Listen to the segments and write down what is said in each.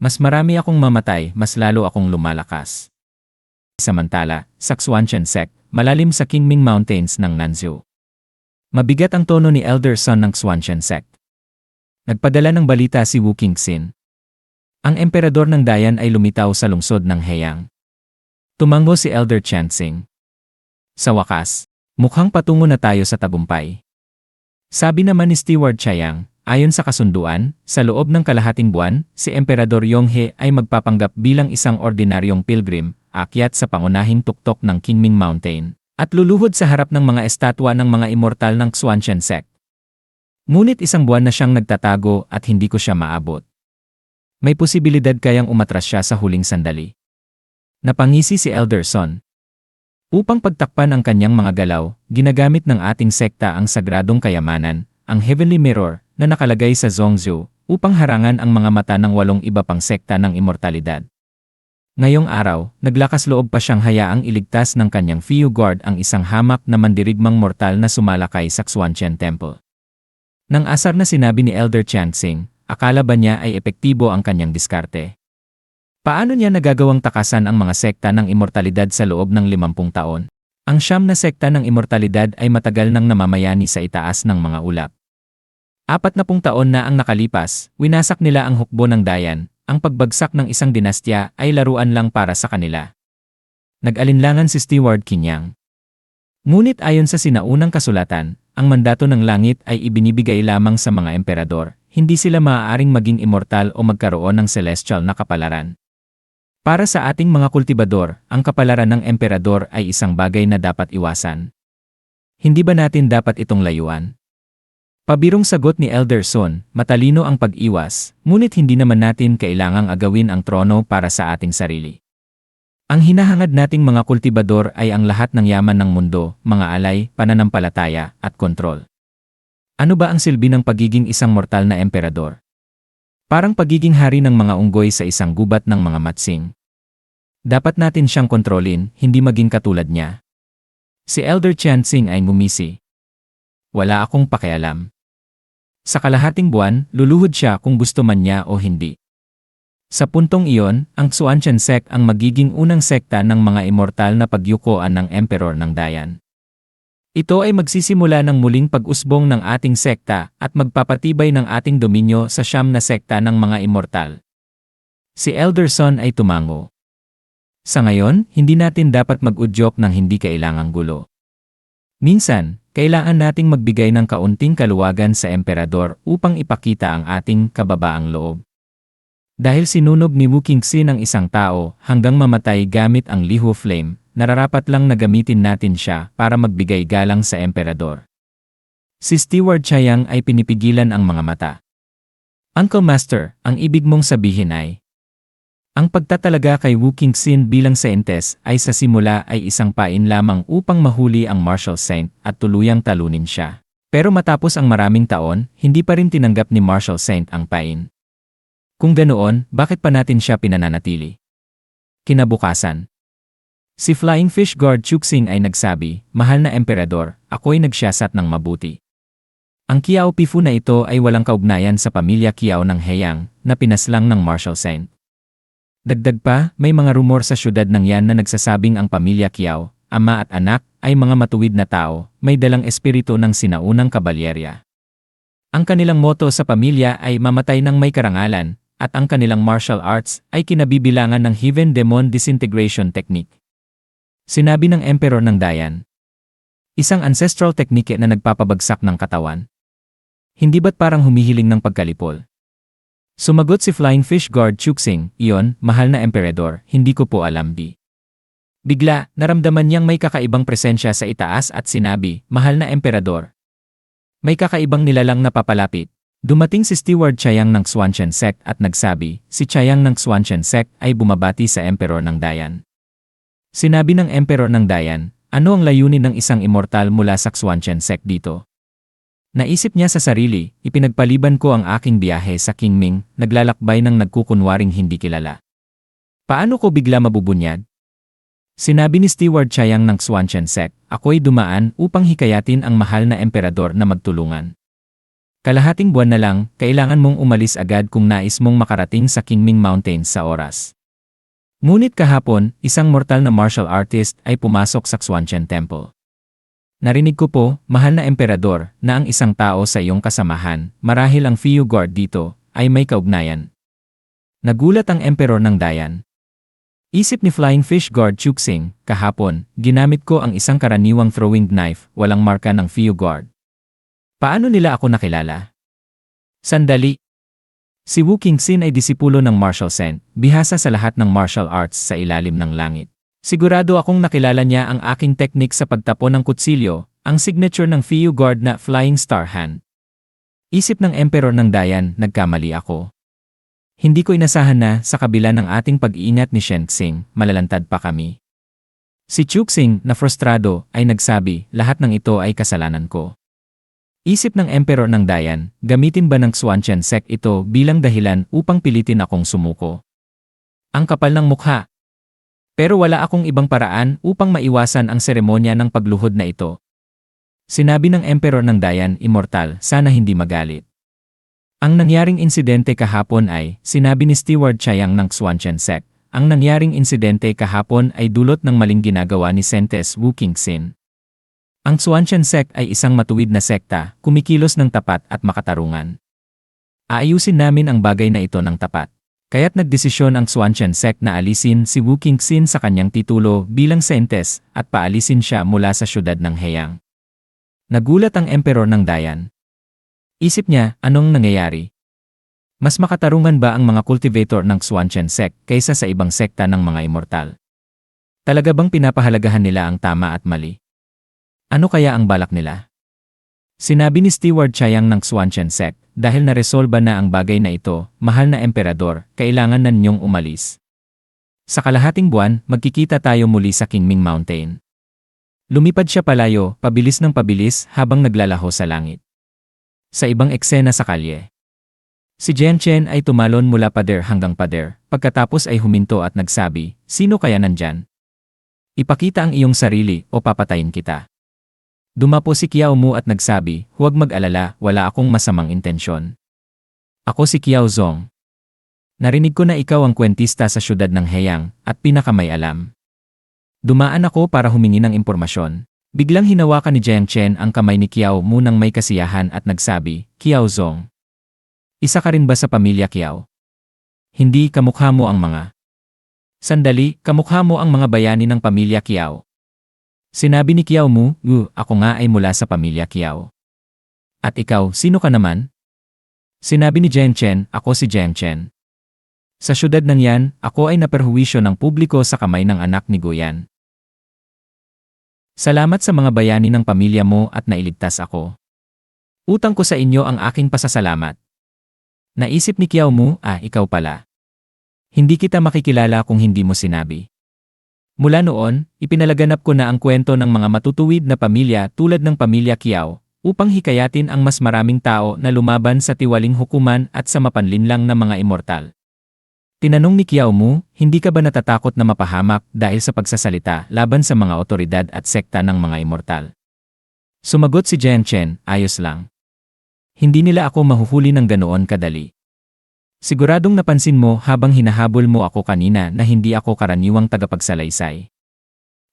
Mas marami akong mamatay, mas lalo akong lumalakas. Samantala, sa Xuanchen sect, malalim sa Qingming Mountains ng Nanzhou. Mabigat ang tono ni Elder Sun ng Xuanchen sect. Nagpadala ng balita si Wu Qingxin. Ang emperador ng Dayan ay lumitaw sa lungsod ng Heyang. Tumango si Elder Chanxing. Sa wakas, mukhang patungo na tayo sa tagumpay. Sabi naman ni Steward Chayang, ayon sa kasunduan, sa loob ng kalahating buwan, si Emperador Yonghe ay magpapanggap bilang isang ordinaryong pilgrim, akyat sa pangunahing tuktok ng Qingming Mountain, at luluhod sa harap ng mga estatwa ng mga immortal ng Xuanchen sect. Ngunit isang buwan na siyang nagtatago at hindi ko siya maabot. May posibilidad kayang umatras siya sa huling sandali. Napangisi si Elder Sun. Upang pagtakpan ang kanyang mga galaw, ginagamit ng ating sekta ang sagradong kayamanan, ang Heavenly Mirror, na nakalagay sa Zhongzhou, upang harangan ang mga mata ng 8 iba pang sekta ng immortalidad. Ngayong araw, naglakas loob pa siyang hayaang iligtas ng kanyang Fiu Guard ang isang hamak na mandirigmang mortal na sumalakay sa Xuanchen Temple. Nang asar na sinabi ni Elder Chanxing, akala ba niya ay epektibo ang kanyang diskarte? Paano niya nagagawang takasan ang mga sekta ng immortalidad sa loob ng 50 taon? Ang 9 na sekta ng immortalidad ay matagal nang namamayani sa itaas ng mga ulap. 40 taon na ang nakalipas, winasak nila ang hukbo ng Dayan, ang pagbagsak ng isang dinastya ay laruan lang para sa kanila. Nag-alinlangan si Steward Qinyang. Ngunit ayon sa sinaunang kasulatan, ang mandato ng langit ay ibinibigay lamang sa mga emperador, hindi sila maaaring maging immortal o magkaroon ng celestial na kapalaran. Para sa ating mga kultibador, ang kapalaran ng emperador ay isang bagay na dapat iwasan. Hindi ba natin dapat itong layuan? Pabirong sagot ni Elder Sun, matalino ang pag-iwas, ngunit hindi naman natin kailangang agawin ang trono para sa ating sarili. Ang hinahangad nating mga kultibador ay ang lahat ng yaman ng mundo, mga alay, pananampalataya, at kontrol. Ano ba ang silbi ng pagiging isang mortal na emperador? Parang pagiging hari ng mga unggoy sa isang gubat ng mga matsing. Dapat natin siyang kontrolin, hindi maging katulad niya. Si Elder Chanxing ay ngumisi. Wala akong pakialam. Sa kalahating buwan, luluhod siya kung gusto man niya o hindi. Sa puntong iyon, ang Xuanchen sect ang magiging unang sekta ng mga immortal na pagyukoan ng Emperor ng Dayan. Ito ay magsisimula ng muling pag-usbong ng ating sekta at magpapatibay ng ating dominyo sa 9 na sekta ng mga immortal. Si Elder Sun ay tumango. Sa ngayon, hindi natin dapat mag-udyok ng hindi kailangang gulo. Minsan, kailangan nating magbigay ng kaunting kaluwagan sa emperador upang ipakita ang ating kababaang loob. Dahil sinunog ni Wu Qingxin ang isang tao hanggang mamatay gamit ang Lihu Flame, nararapat lang na gamitin natin siya para magbigay galang sa emperador. Si Steward Chayang ay pinipigilan ang mga mata. Uncle Master, ang ibig mong sabihin ay, ang pagtatalaga kay Wu Qingxin bilang saintes ay sa simula ay isang pain lamang upang mahuli ang Martial Saint at tuluyang talunin siya. Pero matapos ang maraming taon, hindi pa rin tinanggap ni Martial Saint ang pain. Kung ganoon, bakit pa natin siya pinananatili? Kinabukasan. Si Flying Fish Guard Chuxing ay nagsabi, mahal na emperador, ako'y nagsiyasat ng mabuti. Ang Kiao Pifu na ito ay walang kaugnayan sa pamilya Kiao ng Heyang na pinaslang ng Martial Saint. Dagdag pa, may mga rumor sa syudad ng yan na nagsasabing ang pamilya Kiao, ama at anak, ay mga matuwid na tao, may dalang espiritu ng sinaunang kabalyerya. Ang kanilang motto sa pamilya ay mamatay ng may karangalan, at ang kanilang martial arts ay kinabibilangan ng Heaven Demon Disintegration Technique. Sinabi ng Emperor ng Dayan. Isang ancestral technique na nagpapabagsak ng katawan. Hindi ba't parang humihiling ng pagkalipol? Sumagot si Flying Fish Guard Chuxing, iyon, mahal na emperador, hindi ko po alam di. Bigla, naramdaman niyang may kakaibang presensya sa itaas at sinabi, mahal na emperador. May kakaibang nilalang na papalapit. Dumating si Steward Chayang ng Xuanchen sect at nagsabi, si Chayang ng Xuanchen sect ay bumabati sa Emperor ng Dayan. Sinabi ng Emperor ng Dayan, ano ang layunin ng isang immortal mula sa Xuanchen sect dito? Naisip niya sa sarili, ipinagpaliban ko ang aking biyahe sa Qingming, naglalakbay ng nagkukunwaring hindi kilala. Paano ko bigla mabubunyag? Sinabi ni Steward Chayang ng Xuanchen sect, ako'y dumaan upang hikayatin ang mahal na emperador na magtulungan. Kalahating buwan na lang, kailangan mong umalis agad kung nais mong makarating sa Qingming Mountains sa oras. Ngunit kahapon, isang mortal na martial artist ay pumasok sa Xuanchen Temple. Narinig ko po, mahal na emperador, na ang isang tao sa iyong kasamahan, marahil ang Fiyu Guard dito, ay may kaugnayan. Nagulat ang emperor ng Dayan. Isip ni Flying Fish Guard Chuxing, kahapon, ginamit ko ang isang karaniwang throwing knife, walang marka ng Fiyu Guard. Paano nila ako nakilala? Sandali. Si Wu Qingxin ay disipulo ng martial Sen, bihasa sa lahat ng martial arts sa ilalim ng langit. Sigurado akong nakilala niya ang aking teknik sa pagtapon ng kutsilyo, ang signature ng Fiyu Guard na Flying Star Hand. Isip ng emperor ng Dayan, nagkamali ako. Hindi ko inasahan na, sa kabila ng ating pag-iingat ni Shen Xing, malalantad pa kami. Si Chuxing, na frustrado, ay nagsabi, lahat ng ito ay kasalanan ko. Isip ng emperor ng Dayan, gamitin ba ng Xuanchen sect ito bilang dahilan upang pilitin akong sumuko? Ang kapal ng mukha. Pero wala akong ibang paraan upang maiwasan ang seremonya ng pagluhod na ito. Sinabi ng emperor ng Dayan, immortal, sana hindi magalit. Ang nangyaring insidente kahapon ay, sinabi ni Steward Chiang ng Xuanchen sect, ang nangyaring insidente kahapon ay dulot ng maling ginagawa ni Sentes Wu Qingxin. Ang Xuanchen sect ay isang matuwid na sekta, kumikilos ng tapat at makatarungan. Aayusin namin ang bagay na ito ng tapat. Kaya't nagdesisyon ang Xuanchen sect na alisin si Wu Qingxin sa kanyang titulo bilang Sentes at paalisin siya mula sa syudad ng Heiang. Nagulat ang emperor ng Dayan. Isip niya, anong nangyayari? Mas makatarungan ba ang mga cultivator ng Xuanchen sect kaysa sa ibang sekta ng mga immortal? Talaga bang pinapahalagahan nila ang tama at mali? Ano kaya ang balak nila? Sinabi ni Steward Chiang ng Xuanchen sect, dahil naresolba na ang bagay na ito, mahal na emperador, kailangan na ninyong umalis. Sa kalahating buwan, magkikita tayo muli sa Qingming Mountain. Lumipad siya palayo, pabilis ng pabilis habang naglalaho sa langit. Sa ibang eksena sa kalye, si Jian Chen ay tumalon mula pader hanggang pader, pagkatapos ay huminto at nagsabi, sino kaya nandyan? Ipakita ang iyong sarili o papatayin kita. Dumapo si Qiao Mu at nagsabi, huwag mag-alala, wala akong masamang intensyon. Ako si Qiao Zong. Narinig ko na ikaw ang kwentista sa syudad ng Heiang at pinakamay alam. Dumaan ako para humingi ng impormasyon. Biglang hinawakan ni Jiang Chen ang kamay ni Qiao Mu nang may kasiyahan at nagsabi, Qiao Zong. Isa ka rin ba sa pamilya Qiao? Hindi, kamukha mo ang mga. Sandali, kamukha mo ang mga bayani ng pamilya Qiao. Sinabi ni Qiao Mu, ako nga ay mula sa pamilya Qiao. At ikaw, sino ka naman? Sinabi ni Jiang Chen, ako si Jiang Chen. Sa syudad ng Yan, ako ay naperhuwisyo ng publiko sa kamay ng anak ni Guyan. Salamat sa mga bayani ng pamilya mo at nailigtas ako. Utang ko sa inyo ang aking pasasalamat. Naisip ni Qiao Mu, ikaw pala. Hindi kita makikilala kung hindi mo sinabi. Mula noon, ipinalaganap ko na ang kwento ng mga matutuwid na pamilya tulad ng pamilya Qiao, upang hikayatin ang mas maraming tao na lumaban sa tiwaling hukuman at sa mapanlinlang na mga immortal. Tinanong ni Qiao Mu, hindi ka ba natatakot na mapahamak dahil sa pagsasalita laban sa mga otoridad at sekta ng mga immortal? Sumagot si Jiang Chen, ayos lang. Hindi nila ako mahuhuli ng ganoon kadali. Siguradong napansin mo habang hinahabol mo ako kanina na hindi ako karaniwang tagapagsalaysay.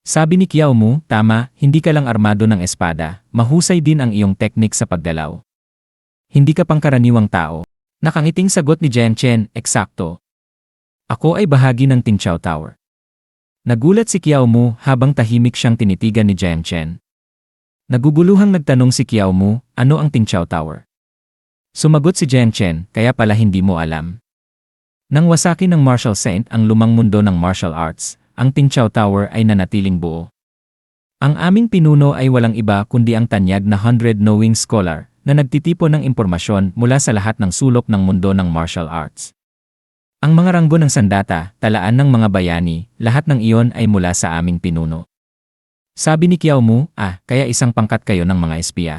Sabi ni Qiao Mu, tama, hindi ka lang armado ng espada, mahusay din ang iyong teknik sa paggalaw. Hindi ka pangkaraniwang tao. Nakangiting sagot ni Jiang Chen, eksakto. Ako ay bahagi ng Tingqiao Tower. Nagulat si Qiao Mu habang tahimik siyang tinitigan ni Jiang Chen. Naguguluhang nagtanong si Qiao Mu, ano ang Tingqiao Tower? Sumagot si Jiang Chen, kaya pala hindi mo alam. Nang wasakin ng martial saint ang lumang mundo ng martial arts, ang Tingqiao Tower ay nanatiling buo. Ang aming pinuno ay walang iba kundi ang tanyag na 100 knowing scholar na nagtitipon ng impormasyon mula sa lahat ng sulok ng mundo ng martial arts. Ang mga ranggo ng sandata, talaan ng mga bayani, lahat ng iyon ay mula sa aming pinuno. Sabi ni Qiao Mu, kaya isang pangkat kayo ng mga espiya.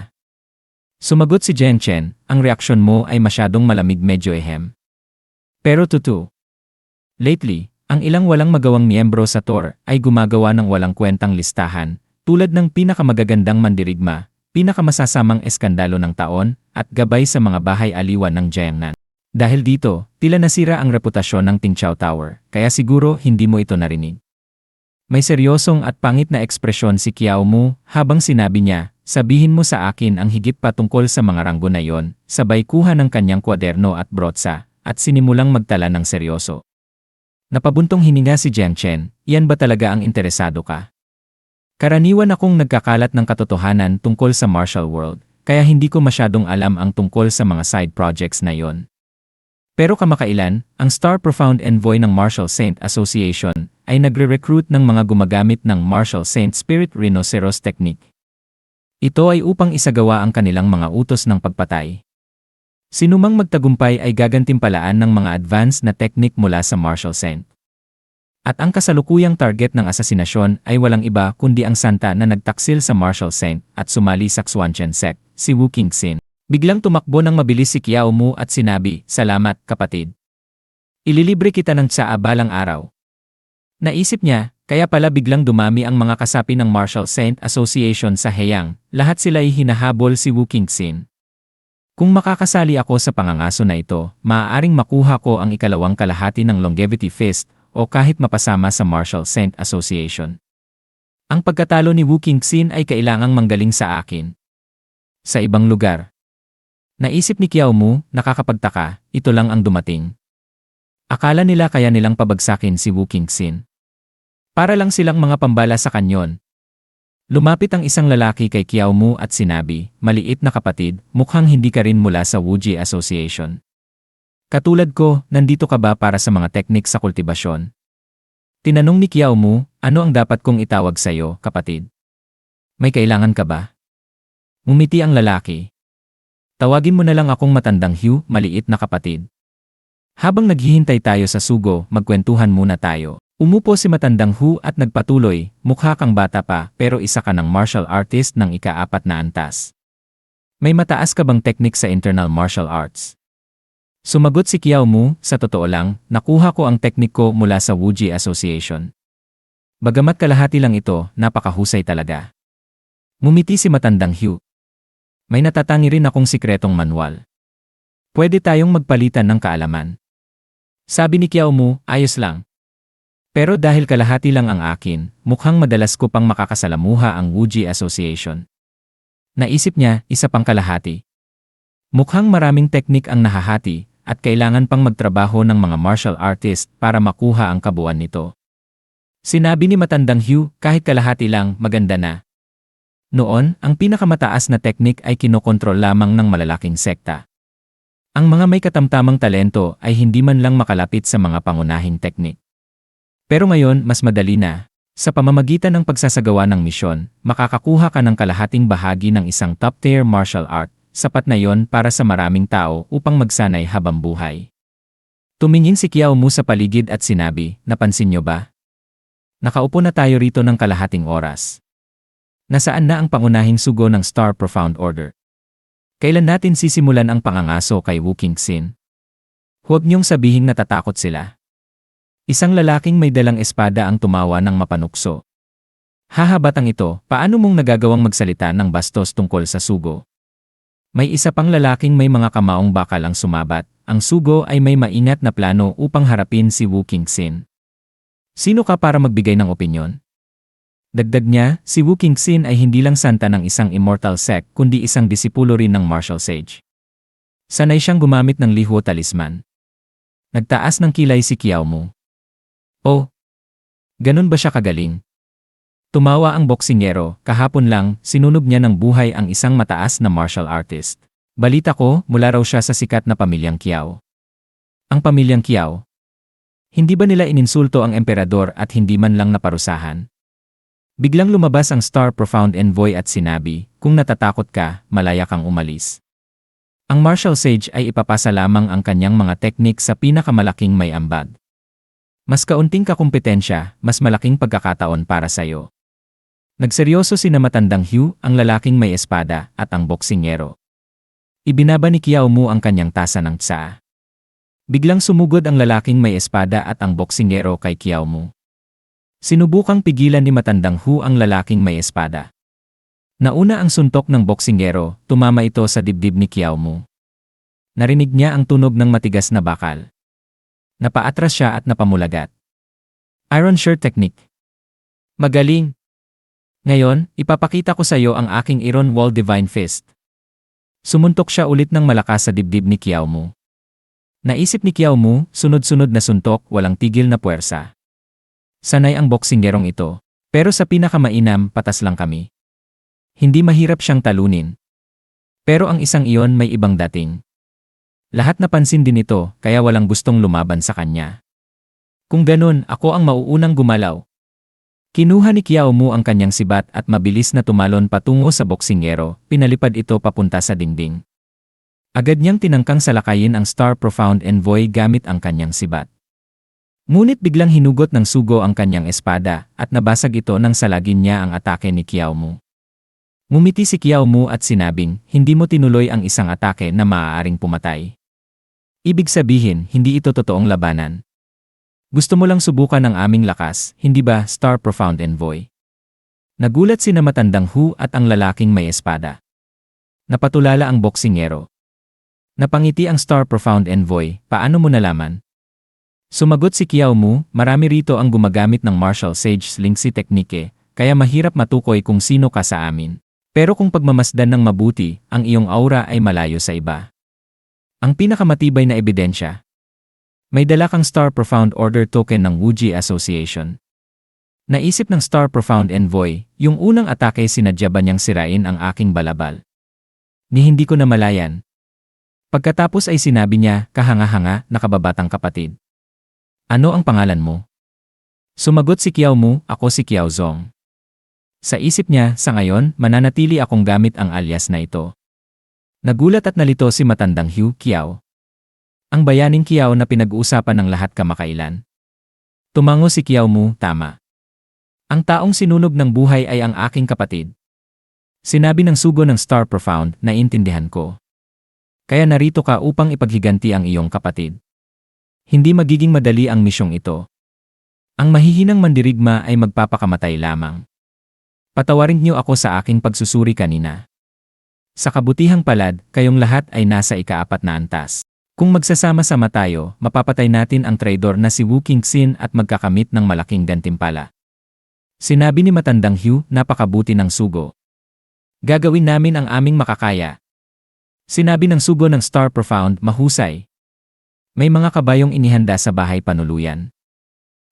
Sumagot si Jiang Chen, ang reaksyon mo ay masyadong malamig medyo ehem. Pero totoo. Lately, ang ilang walang magawang miyembro sa TOR ay gumagawa ng walang kwentang listahan, tulad ng pinakamagagandang mandirigma, pinakamasasamang eskandalo ng taon, at gabay sa mga bahay aliwan ng Jiangnan. Dahil dito, tila nasira ang reputasyon ng Tingqiao Tower, kaya siguro hindi mo ito narinig. May seryosong at pangit na ekspresyon si Qiao Mu habang sinabi niya, sabihin mo sa akin ang higit pa tungkol sa mga ranggo na yon, sabay kuha ng kanyang kwaderno at brotsa, at sinimulang magtala ng seryoso. Napabuntong hininga si Jiang Chen, iyan ba talaga ang interesado ka? Karaniwan akong nagkakalat ng katotohanan tungkol sa martial world, kaya hindi ko masyadong alam ang tungkol sa mga side projects na yon. Pero kamakailan, ang Star Profound Envoy ng Martial Saint Association ay nagre-recruit ng mga gumagamit ng Martial Saint Spirit Rhinoceros Technique. Ito ay upang isagawa ang kanilang mga utos ng pagpatay. Sinumang magtagumpay ay gagantimpalaan ng mga advanced na technique mula sa Martial Saint. At ang kasalukuyang target ng asasinasyon ay walang iba kundi ang santa na nagtaksil sa Martial Saint at sumali sa Xuanchen Sect, si Wu Qingxin. Biglang tumakbo ng mabilis si Qiao Mu at sinabi, salamat, kapatid. Ililibre kita ng tsaa balang araw. Naisip niya, kaya pala biglang dumami ang mga kasapi ng Martial Saint Association sa Heyang, lahat sila ay hinahabol si Wu Qingxin. Kung makakasali ako sa pangangaso na ito, maaaring makuha ko ang ikalawang kalahati ng Longevity Fist o kahit mapasama sa Martial Saint Association. Ang pagkatalo ni Wu Qingxin ay kailangang manggaling sa akin. Sa ibang lugar. Naisip ni Qiao Mu, nakakapagtaka, ito lang ang dumating. Akala nila kaya nilang pabagsakin si Wu Qingxin. Para lang silang mga pambala sa kanyon. Lumapit ang isang lalaki kay Qiao Mu at sinabi, maliit na kapatid, mukhang hindi ka rin mula sa Wuji Association. Katulad ko, nandito ka ba para sa mga teknik sa kultibasyon? Tinanong ni Qiao Mu, ano ang dapat kong itawag sa iyo, kapatid? May kailangan ka ba? Ngumiti ang lalaki. Tawagin mo na lang akong matandang Hugh, maliit na kapatid. Habang naghihintay tayo sa sugo, magkwentuhan muna tayo. Umupo si matandang Hugh at nagpatuloy, mukha kang bata pa pero isa ka ng martial artist ng ika-4 na antas. May mataas ka bang teknik sa internal martial arts? Sumagot si Qiao Mu, sa totoo lang, nakuha ko ang teknik ko mula sa Wuji Association. Bagamat kalahati lang ito, napakahusay talaga. Ngumiti si matandang Hugh. May natatangi rin akong sikretong manual. Pwede tayong magpalitan ng kaalaman. Sabi ni Qiao Mu, ayos lang. Pero dahil kalahati lang ang akin, mukhang madalas ko pang makakasalamuha ang Wuji Association. Naisip niya, isa pang kalahati. Mukhang maraming teknik ang nahahati at kailangan pang magtrabaho ng mga martial artist para makuha ang kabuuan nito. Sinabi ni matandang Hugh, kahit kalahati lang, maganda na. Noon, ang pinakamataas na teknik ay kinokontrol lamang ng malalaking sekta. Ang mga may katamtamang talento ay hindi man lang makalapit sa mga pangunahing teknik. Pero ngayon, mas madali na. Sa pamamagitan ng pagsasagawa ng misyon, makakakuha ka ng kalahating bahagi ng isang top-tier martial art, sapat na yon para sa maraming tao upang magsanay habang buhay. Tumingin si Qiao Mu sa paligid at sinabi, napansin niyo ba? Nakaupo na tayo rito ng kalahating oras. Nasaan na ang pangunahing sugo ng Star Profound Order? Kailan natin sisimulan ang pangangaso kay Wu Qingxin? Huwag niyong sabihing natatakot sila. Isang lalaking may dalang espada ang tumawa ng mapanukso. Hahabatang ito, paano mong nagagawang magsalita ng bastos tungkol sa sugo? May isa pang lalaking may mga kamaong bakal ang sumabat. Ang sugo ay may maingat na plano upang harapin si Wu Qingxin. Sino ka para magbigay ng opinyon? Dagdag niya, si Wu Qingxin ay hindi lang santa ng isang immortal sect kundi isang disipulo rin ng martial sage. Sanay siyang gumamit ng liho talisman. Nagtaas ng kilay si Qiao Mu. Oh, ganun ba siya kagaling? Tumawa ang boksingero, kahapon lang, sinunog niya ng buhay ang isang mataas na martial artist. Balita ko, mula raw siya sa sikat na pamilyang Qiao. Ang pamilyang Qiao? Hindi ba nila ininsulto ang emperador at hindi man lang naparusahan? Biglang lumabas ang Star Profound Envoy at sinabi, kung natatakot ka, malaya kang umalis. Ang martial sage ay ipapasa lamang ang kanyang mga teknik sa pinakamalaking may ambag. Mas kaunting kakumpetensya, mas malaking pagkakataon para sa'yo. Nagseryoso sina matandang Hugh, ang lalaking may espada, at ang boksingero. Ibinaba ni Qiao Mu ang kanyang tasa ng tsaa. Biglang sumugod ang lalaking may espada at ang boksingero kay Qiao Mu. Sinubukang pigilan ni matandang Hugh ang lalaking may espada. Nauna ang suntok ng boksingero, tumama ito sa dibdib ni Kiao Mu. Narinig niya ang tunog ng matigas na bakal. Napaatras siya at napamulagat. Iron Shirt Technique. Magaling! Ngayon, ipapakita ko sa iyo ang aking Iron Wall Divine Fist. Sumuntok siya ulit ng malakas sa dibdib ni Kiao Mu. Naisip ni Kiao Mu, sunod-sunod na suntok, walang tigil na puwersa. Sanay ang boksingerong ito, pero sa pinakamainam, patas lang kami. Hindi mahirap siyang talunin. Pero ang isang iyon may ibang dating. Lahat napansin din ito, kaya walang gustong lumaban sa kanya. Kung ganun, ako ang mauunang gumalaw. Kinuha ni Kiao Mu ang kanyang sibat at mabilis na tumalon patungo sa boksingero, pinalipad ito papunta sa dingding. Agad niyang tinangkang salakayin ang Star Profound Envoy gamit ang kanyang sibat. Ngunit biglang hinugot ng sugo ang kanyang espada at nabasag ito nang salagin niya ang atake ni Kiao Mu. Ngumiti si Kiao Mu at sinabing, hindi mo tinuloy ang isang atake na maaaring pumatay. Ibig sabihin, hindi ito totoong labanan. Gusto mo lang subukan ang aming lakas, hindi ba, Star Profound Envoy? Nagulat sina Matandang Hu at ang lalaking may espada. Napatulala ang boksingero. Napangiti ang Star Profound Envoy, paano mo nalaman? Sumagot si Kiao Mu, marami rito ang gumagamit ng Martial Sage Slingsy Technique, kaya mahirap matukoy kung sino ka sa amin. Pero kung pagmamasdan ng mabuti, ang iyong aura ay malayo sa iba. Ang pinakamatibay na ebidensya. May dala kang Star Profound Order Token ng Wuji Association. Naisip ng Star Profound Envoy, yung unang atake sinadya ba niyang sirain ang aking balabal? Ni hindi ko namalayan. Pagkatapos ay sinabi niya, kahanga-hanga, nakababatang kapatid. Ano ang pangalan mo? Sumagot si Kiao Mu, ako si Kiao Zong. Sa isip niya, sa ngayon, mananatili akong gamit ang alias na ito. Nagulat at nalito si Matandang Hu Kiao. Ang bayaning Kiao na pinag-uusapan ng lahat kamakailan. Tumango si Kiao Mu, tama. Ang taong sinunog ng buhay ay ang aking kapatid. Sinabi ng sugo ng Star Profound, naiintindihan ko. Kaya narito ka upang ipaghiganti ang iyong kapatid. Hindi magiging madali ang misyong ito. Ang mahihinang mandirigma ay magpapakamatay lamang. Patawarin niyo ako sa aking pagsusuri kanina. Sa kabutihang palad, kayong lahat ay nasa ika-4 na antas. Kung magsasama-sama tayo, mapapatay natin ang traidor na si Wu Qingxin at magkakamit ng malaking gantimpala. Sinabi ni Matandang Hu, napakabuti ng sugo. Gagawin namin ang aming makakaya. Sinabi ng sugo ng Star Profound, mahusay. May mga kabayong inihanda sa bahay panuluyan.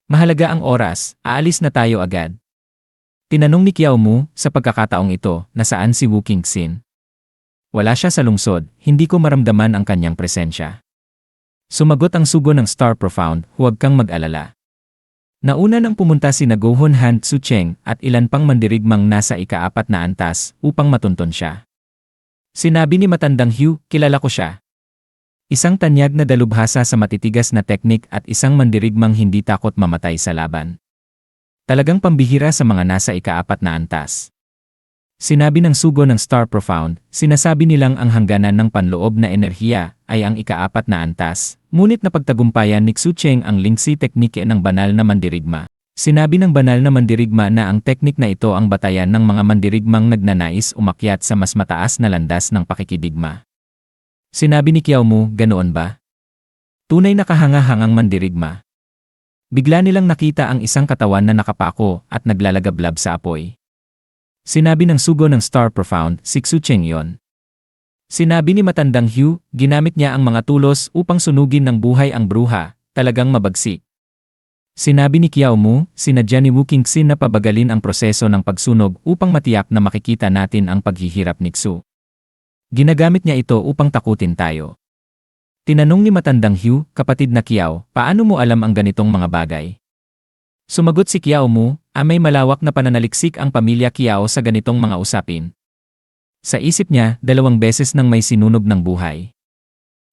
Mahalaga ang oras, aalis na tayo agad. Tinanong ni Kiao Mu, sa pagkakataong ito, nasaan si Wu Qingxin? Wala siya sa lungsod, hindi ko maramdaman ang kanyang presensya. Sumagot ang sugo ng Star Profound, huwag kang mag-alala. Nauna nang pumunta si Gohon Han Tzu-cheng at ilan pang mandirigmang nasa ika-4 na antas upang matunton siya. Sinabi ni Matandang Hu, kilala ko siya. Isang tanyag na dalubhasa sa matitigas na teknik at isang mandirigmang hindi takot mamatay sa laban. Talagang pambihira sa mga nasa ika-4 na antas. Sinabi ng sugo ng Star Profound, sinasabi nilang ang hangganan ng panloob na enerhiya ay ang ika-4 na antas, ngunit napagtagumpayan ni Tzu-cheng ang Lingxi teknike ng banal na mandirigma. Sinabi ng banal na mandirigma na ang teknik na ito ang batayan ng mga mandirigmang nagnanais umakyat sa mas mataas na landas ng pakikidigma. Sinabi ni Kiao Mu, ganoon ba? Tunay na kahanga-hangang mandirigma. Bigla nilang nakita ang isang katawan na nakapako at naglalagablab sa apoy. Sinabi ng sugo ng Star Profound, si Tzu-cheng yon. Sinabi ni Matandang Hu, ginamit niya ang mga tulos upang sunugin ng buhay ang bruha, talagang mabagsik. Sinabi ni Kiao Mu, sinadya ni Wu Qingxin na pabagalin ang proseso ng pagsunog upang matiyak na makikita natin ang paghihirap ni Xu. Ginagamit niya ito upang takutin tayo. Tinanong ni Matandang Hu, kapatid na Kiao, paano mo alam ang ganitong mga bagay? Sumagot si Kiao Mu, may malawak na pananaliksik ang pamilya Kiao sa ganitong mga usapin. Sa isip niya, 2 beses nang may sinunog ng buhay.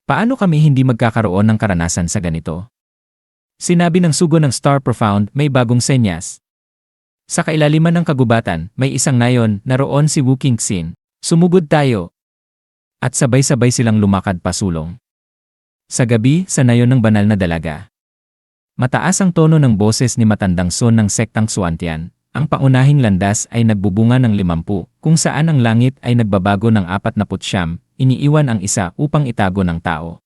Paano kami hindi magkakaroon ng karanasan sa ganito? Sinabi ng sugo ng Star Profound, may bagong senyas. Sa kailaliman ng kagubatan, may isang nayon, naroon si Wu Qingxin. Sumugod tayo. At sabay-sabay silang lumakad pasulong. Sa gabi, sa nayon ng banal na dalaga. Mataas ang tono ng boses ni Matandang Son ng sektang Xuantian, ang paunahing landas ay nagbubunga ng 50, kung saan ang langit ay nagbabago ng 49, iniiwan ang isa upang itago ng tao.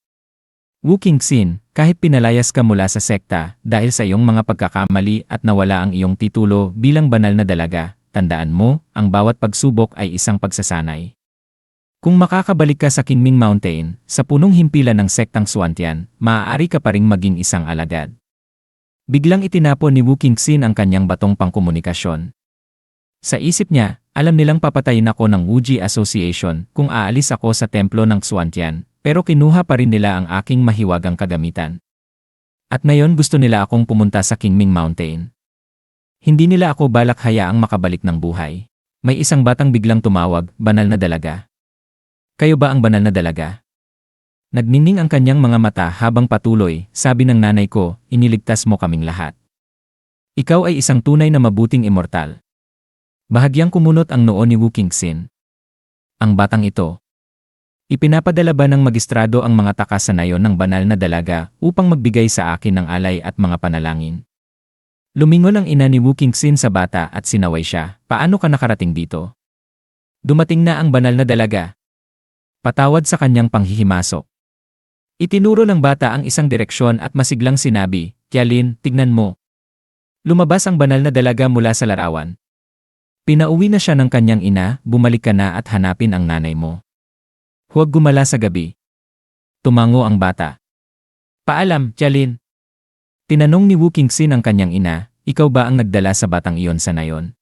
Wu Qingxin, kahit pinalayas ka mula sa sekta dahil sa iyong mga pagkakamali at nawala ang iyong titulo bilang banal na dalaga, tandaan mo, ang bawat pagsubok ay isang pagsasanay. Kung makakabalik ka sa Qingming Mountain, sa punong himpilan ng sektang Xuantian, maaari ka pa ring maging isang alagad. Biglang itinapon ni Wu Qingxin ang kanyang batong pangkomunikasyon. Sa isip niya, alam nilang papatayin ako ng Wuji Association kung aalis ako sa templo ng Xuantian, pero kinuha pa rin nila ang aking mahiwagang kagamitan. At ngayon gusto nila akong pumunta sa Qingming Mountain. Hindi nila ako balak hayaang makabalik ng buhay. May isang batang biglang tumawag, banal na dalaga. Kayo ba ang banal na dalaga? Nagningning ang kanyang mga mata habang patuloy, sabi ng nanay ko, iniligtas mo kaming lahat. Ikaw ay isang tunay na mabuting immortal. Bahagyang kumunot ang noo ni Wu Qingxin. Ang batang ito. Ipinapadala ba ng magistrado ang mga takas sa nayon ng banal na dalaga upang magbigay sa akin ng alay at mga panalangin? Lumingon ang ina ni Wu Qingxin sa bata at sinaway siya, paano ka nakarating dito? Dumating na ang banal na dalaga. Patawad sa kanyang panghihimasok. Itinuro ng bata ang isang direksyon at masiglang sinabi, Qialin, tignan mo. Lumabas ang banal na dalaga mula sa larawan. Pinauwi na siya ng kanyang ina, bumalik ka na at hanapin ang nanay mo. Huwag gumala sa gabi. Tumango ang bata. Paalam, Qialin. Tinanong ni Wu Qingxin ang kanyang ina, ikaw ba ang nagdala sa batang iyon sa nayon?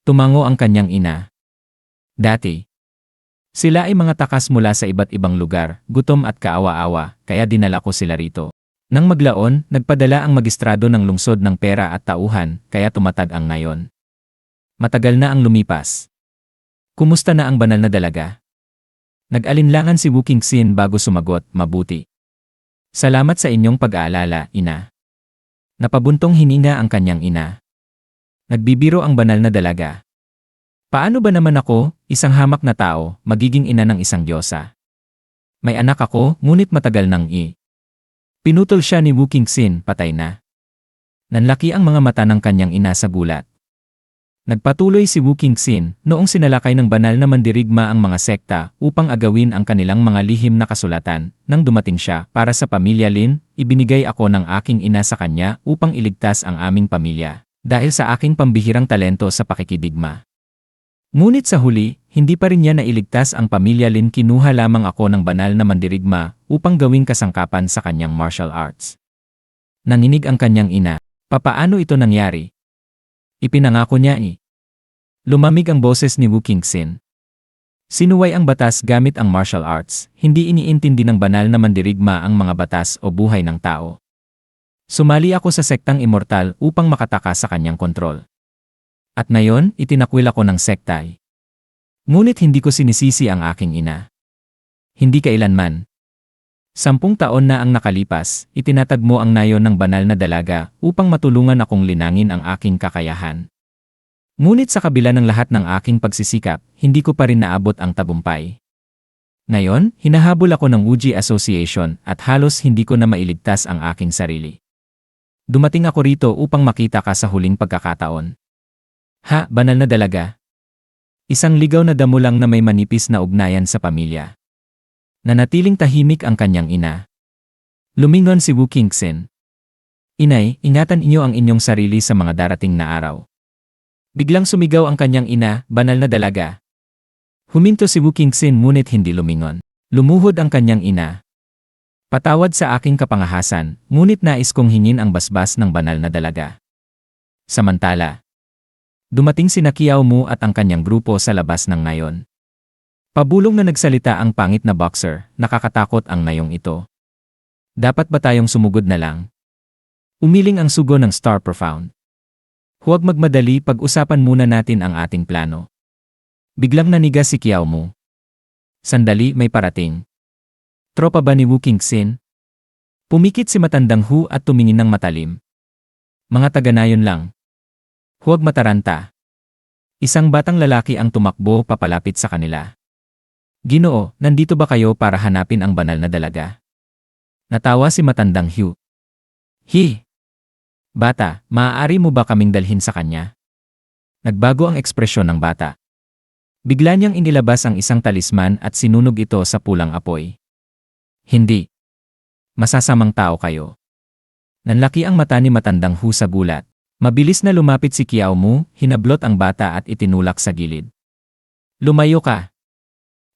Tumango ang kanyang ina. Dati. Sila ay mga takas mula sa iba't ibang lugar, gutom at kaawa-awa, kaya dinala ko sila rito. Nang maglaon, nagpadala ang magistrado ng lungsod ng pera at tauhan, kaya tumatag ang nayon. Matagal na ang lumipas. Kumusta na ang banal na dalaga? Nag-alinlangan si Wu Qingxin bago sumagot, mabuti. Salamat sa inyong pag-aalala, ina. Napabuntong hininga ang kanyang ina. Nagbibiro ang banal na dalaga. Paano ba naman ako, isang hamak na tao, magiging ina ng isang diyosa? May anak ako, ngunit matagal nang Pinutol siya ni Wu Qingxin, patay na. Nanlaki ang mga mata ng kanyang ina sa gulat. Nagpatuloy si Wu Qingxin, noong sinalakay ng banal na mandirigma ang mga sekta upang agawin ang kanilang mga lihim na kasulatan. Nang dumating siya para sa pamilya Lin, ibinigay ako ng aking ina sa kanya upang iligtas ang aming pamilya, dahil sa aking pambihirang talento sa pakikidigma. Ngunit sa huli, hindi pa rin niya nailigtas ang pamilya Lin, kinuha lamang ako ng banal na mandirigma upang gawing kasangkapan sa kanyang martial arts. Nanginig ang kanyang ina, papaano ito nangyari? Ipinangako niya Lumamig ang boses ni Wu Qingxin. Sinuway ang batas gamit ang martial arts, hindi iniintindi ng banal na mandirigma ang mga batas o buhay ng tao. Sumali ako sa sektang immortal upang makatakas sa kanyang kontrol. At ngayon, itinakwil ako ng sekta. Ngunit hindi ko sinisisi ang aking ina. Hindi kailanman. 10 taon na ang nakalipas, itinatagmo ang nayon ng banal na dalaga upang matulungan akong linangin ang aking kakayahan. Ngunit sa kabila ng lahat ng aking pagsisikap, hindi ko pa rin naabot ang tagumpay. Ngayon, hinahabol ako ng Wuji Association at halos hindi ko na mailigtas ang aking sarili. Dumating ako rito upang makita ka sa huling pagkakataon. Ha, banal na dalaga? Isang ligaw na damo lang na may manipis na ugnayan sa pamilya. Nanatiling tahimik ang kanyang ina. Lumingon si Wu Qingxin. Inay, ingatan inyo ang inyong sarili sa mga darating na araw. Biglang sumigaw ang kanyang ina, banal na dalaga. Huminto si Wu Qingxin ngunit hindi lumingon. Lumuhod ang kanyang ina. Patawad sa aking kapangahasan, ngunit nais kong hingin ang basbas ng banal na dalaga. Samantala, dumating sina Qiao Mu at ang kanyang grupo sa labas ng nayon. Pabulong na nagsalita ang pangit na boxer, nakakatakot ang nayong ito. Dapat ba tayong sumugod na lang? Umiling ang sugo ng Star Profound. Huwag magmadali, pag-usapan muna natin ang ating plano. Biglang naniga si Qiao Mu. Sandali, may parating. Tropa ba ni Wu Qingxin? Pumikit si matandang Hu at tumingin ng matalim. Mga taga-nayon lang. Huwag mataranta. Isang batang lalaki ang tumakbo papalapit sa kanila. Ginoo, nandito ba kayo para hanapin ang banal na dalaga? Natawa si matandang Hu. Bata, maaari mo ba kaming dalhin sa kanya? Nagbago ang ekspresyon ng bata. Bigla niyang inilabas ang isang talisman at sinunog ito sa pulang apoy. Hindi. Masasamang tao kayo. Nanlaki ang mata ni Matandang Hu sa gulat. Mabilis na lumapit si Kiao Mu, hinablot ang bata at itinulak sa gilid. Lumayo ka.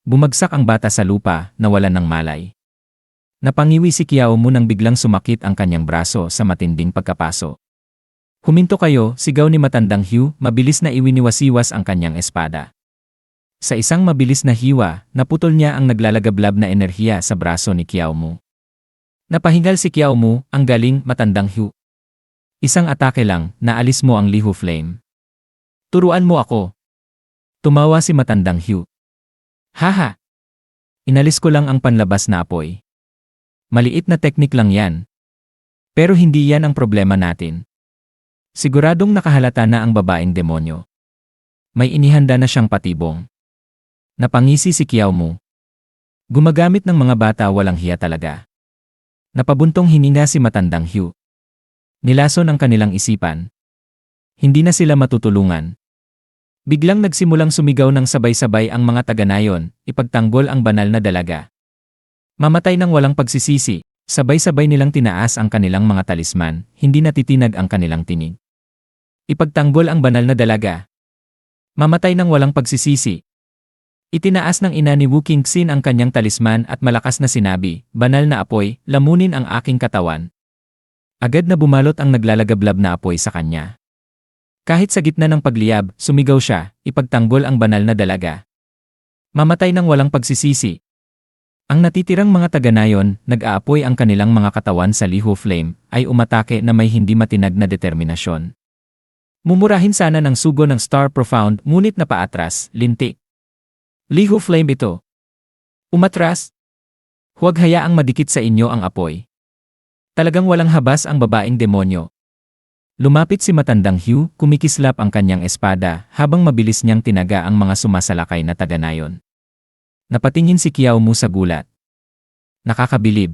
Bumagsak ang bata sa lupa, nawalan ng malay. Napangiwi si Kiao Mu nang biglang sumakit ang kanyang braso sa matinding pagkapaso. Huminto kayo, sigaw ni Matandang Hu, mabilis na iwiniwasiwas ang kanyang espada. Sa isang mabilis na hiwa, naputol niya ang naglalagablab na enerhiya sa braso ni Kiao Mu. Napahingal si Kiao Mu, ang galing, Matandang Hu. Isang atake lang, naalis mo ang Lihu Flame. Turuan mo ako. Tumawa si Matandang Hu. Haha! Inalis ko lang ang panlabas na apoy. Maliit na teknik lang yan. Pero hindi yan ang problema natin. Siguradong nakahalata na ang babaeng demonyo. May inihanda na siyang patibong. Napangisi si Kiao Mu. Gumagamit ng mga bata walang hiya talaga. Napabuntong hininga si Matandang Hu. Nilason ang kanilang isipan. Hindi na sila matutulungan. Biglang nagsimulang sumigaw ng sabay-sabay ang mga taga-nayon, ipagtanggol ang banal na dalaga. Mamatay ng walang pagsisisi, sabay-sabay nilang tinaas ang kanilang mga talisman, hindi natitinag ang kanilang tinig. Ipagtanggol ang banal na dalaga. Mamatay ng walang pagsisisi. Itinaas ng ina ni Wu Qingxin ang kanyang talisman at malakas na sinabi, banal na apoy, lamunin ang aking katawan. Agad na bumalot ang naglalagablab na apoy sa kanya. Kahit sa gitna ng pagliyab, sumigaw siya, ipagtanggol ang banal na dalaga. Mamatay ng walang pagsisisi. Ang natitirang mga taga-nayon, nag-aapoy ang kanilang mga katawan sa Lihu Flame, ay umatake na may hindi matinag na determinasyon. Mumurahin sana ng sugo ng Star Profound, ngunit napaatras, lintik. Lihu Flame ito. Umatras. Huwag hayaang madikit sa inyo ang apoy. Talagang walang habas ang babaeng demonyo. Lumapit si Matandang Hu, kumikislap ang kanyang espada habang mabilis niyang tinaga ang mga sumasalakay na taga-nayon. Napatingin si Kiao Mu sa gulat. Nakakabilib.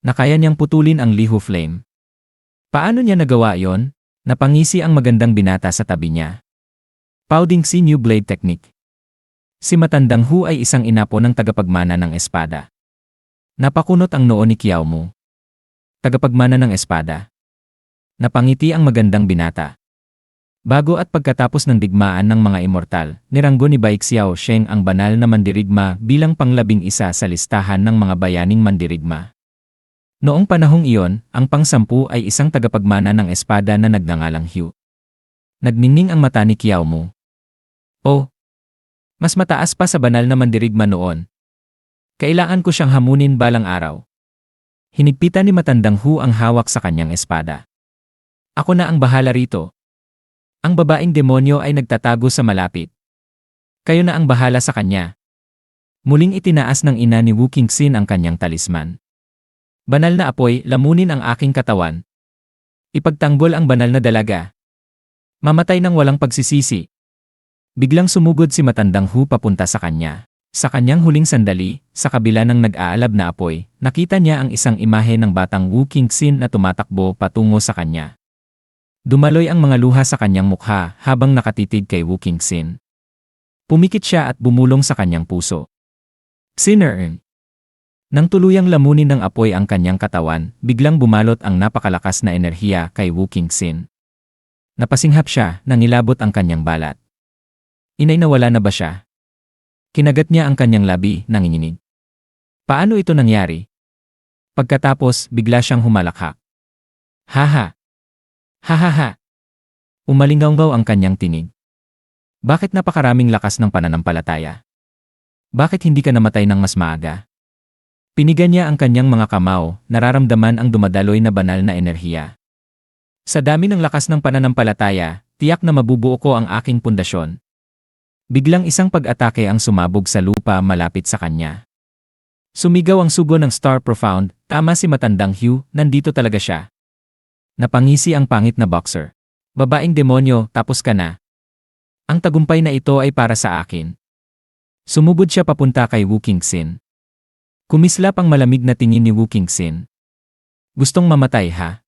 Nakaya niyang putulin ang Lihu Flame. Paano niya nagawa yon? Napangisi ang magandang binata sa tabi niya. Powding si New Blade Technique. Si Matandang Hu ay isang inapo ng tagapagmana ng espada. Napakunot ang noo ni Kiao Mu. Tagapagmana ng espada. Napangiti ang magandang binata. Bago at pagkatapos ng digmaan ng mga immortal, niranggo ni Bai Xiao Sheng ang banal na mandirigma bilang pang-11 sa listahan ng mga bayaning mandirigma. Noong panahong iyon, ang pang-10 ay isang tagapagmana ng espada na nagngangalang Hu. Nagniningning ang mata ni Kiao Mu. Oh! Mas mataas pa sa banal na mandirigma noon. Kailangan ko siyang hamunin balang araw. Hinigpitan ni Matandang Hu ang hawak sa kanyang espada. Ako na ang bahala rito. Ang babaeng demonyo ay nagtatago sa malapit. Kayo na ang bahala sa kanya. Muling itinaas ng ina ni Wu Qingxin ang kanyang talisman. Banal na apoy, lamunin ang aking katawan. Ipagtanggol ang banal na dalaga. Mamatay ng walang pagsisisi. Biglang sumugod si Matandang Hu papunta sa kanya. Sa kanyang huling sandali, sa kabila ng nag-aalab na apoy, nakita niya ang isang imahe ng batang Wu Qingxin na tumatakbo patungo sa kanya. Dumaloy ang mga luha sa kanyang mukha habang nakatitig kay Wu Qingxin. Pumikit siya at bumulong sa kanyang puso. Sinner! Nang tuluyang lamunin ng apoy ang kanyang katawan, biglang bumalot ang napakalakas na enerhiya kay Wu Qingxin. Napasinghap siya nang nilabot ang kanyang balat. Inay nawala na ba siya? Kinagat niya ang kanyang labi, nanginginig. Paano ito nangyari? Pagkatapos, bigla siyang humalakhak. Haha! Hahaha! Umalinggaw ang kanyang tinig. Bakit napakaraming lakas ng pananampalataya? Bakit hindi ka namatay ng mas maaga? Pinigan niya ang kanyang mga kamao, nararamdaman ang dumadaloy na banal na enerhiya. Sa dami ng lakas ng pananampalataya, tiyak na mabubuo ko ang aking pundasyon. Biglang isang pag-atake ang sumabog sa lupa malapit sa kanya. Sumigaw ang sugo ng Star Profound, tama si Matandang Hu, nandito talaga siya. Napangisi ang pangit na boxer. Babaeng demonyo, tapos ka na. Ang tagumpay na ito ay para sa akin. Sumubod siya papunta kay Wu Qingxin. Kumislap ang malamig na tingin ni Wu Qingxin. Gustong mamatay ha?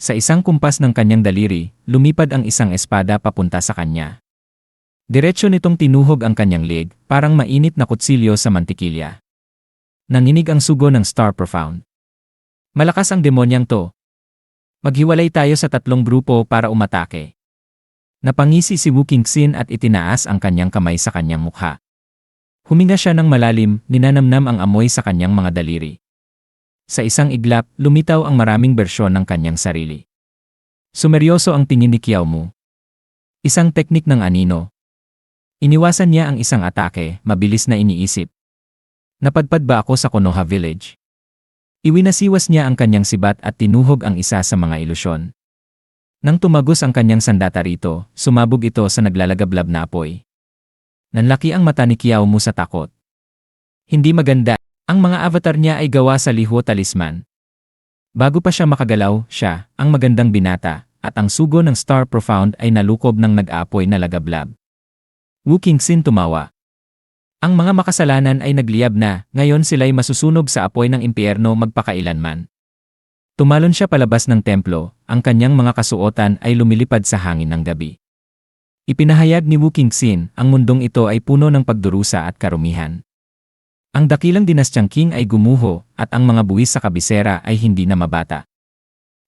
Sa isang kumpas ng kanyang daliri, lumipad ang isang espada papunta sa kanya. Diretso nitong tinuhog ang kanyang leg, parang mainit na kutsilyo sa mantikilya. Nanginig ang sugo ng Star Profound. Malakas ang demonyang to. Maghiwalay tayo sa tatlong grupo para umatake. Napangisi si Wu Qingxin at itinaas ang kanyang kamay sa kanyang mukha. Huminga siya ng malalim, ninanamnam ang amoy sa kanyang mga daliri. Sa isang iglap, lumitaw ang maraming bersyon ng kanyang sarili. Sumeryoso ang tingin ni Qiao Mu. Isang teknik ng anino. Iniwasan niya ang isang atake, mabilis na iniisip. Napadpad ba ako sa Konoha Village? Iwinasiwas niya ang kanyang sibat at tinuhog ang isa sa mga ilusyon. Nang tumagos ang kanyang sandata rito, sumabog ito sa naglalagablab na apoy. Nanlaki ang mata ni Qiao Mu sa takot. Hindi maganda. Ang mga avatar niya ay gawa sa liho talisman. Bago pa siya makagalaw, siya, ang magandang binata, at ang sugo ng Star Profound ay nalukob ng nag-aapoy na lagablab. Wu Qingxin tumawa. Ang mga makasalanan ay nagliyab na, ngayon sila'y masusunog sa apoy ng impyerno magpakailanman. Tumalon siya palabas ng templo, ang kanyang mga kasuotan ay lumilipad sa hangin ng gabi. Ipinahayag ni Wu Qingxin, ang mundong ito ay puno ng pagdurusa at karumihan. Ang dakilang dinastyang Qing ay gumuho at ang mga buwis sa kabisera ay hindi na mabata.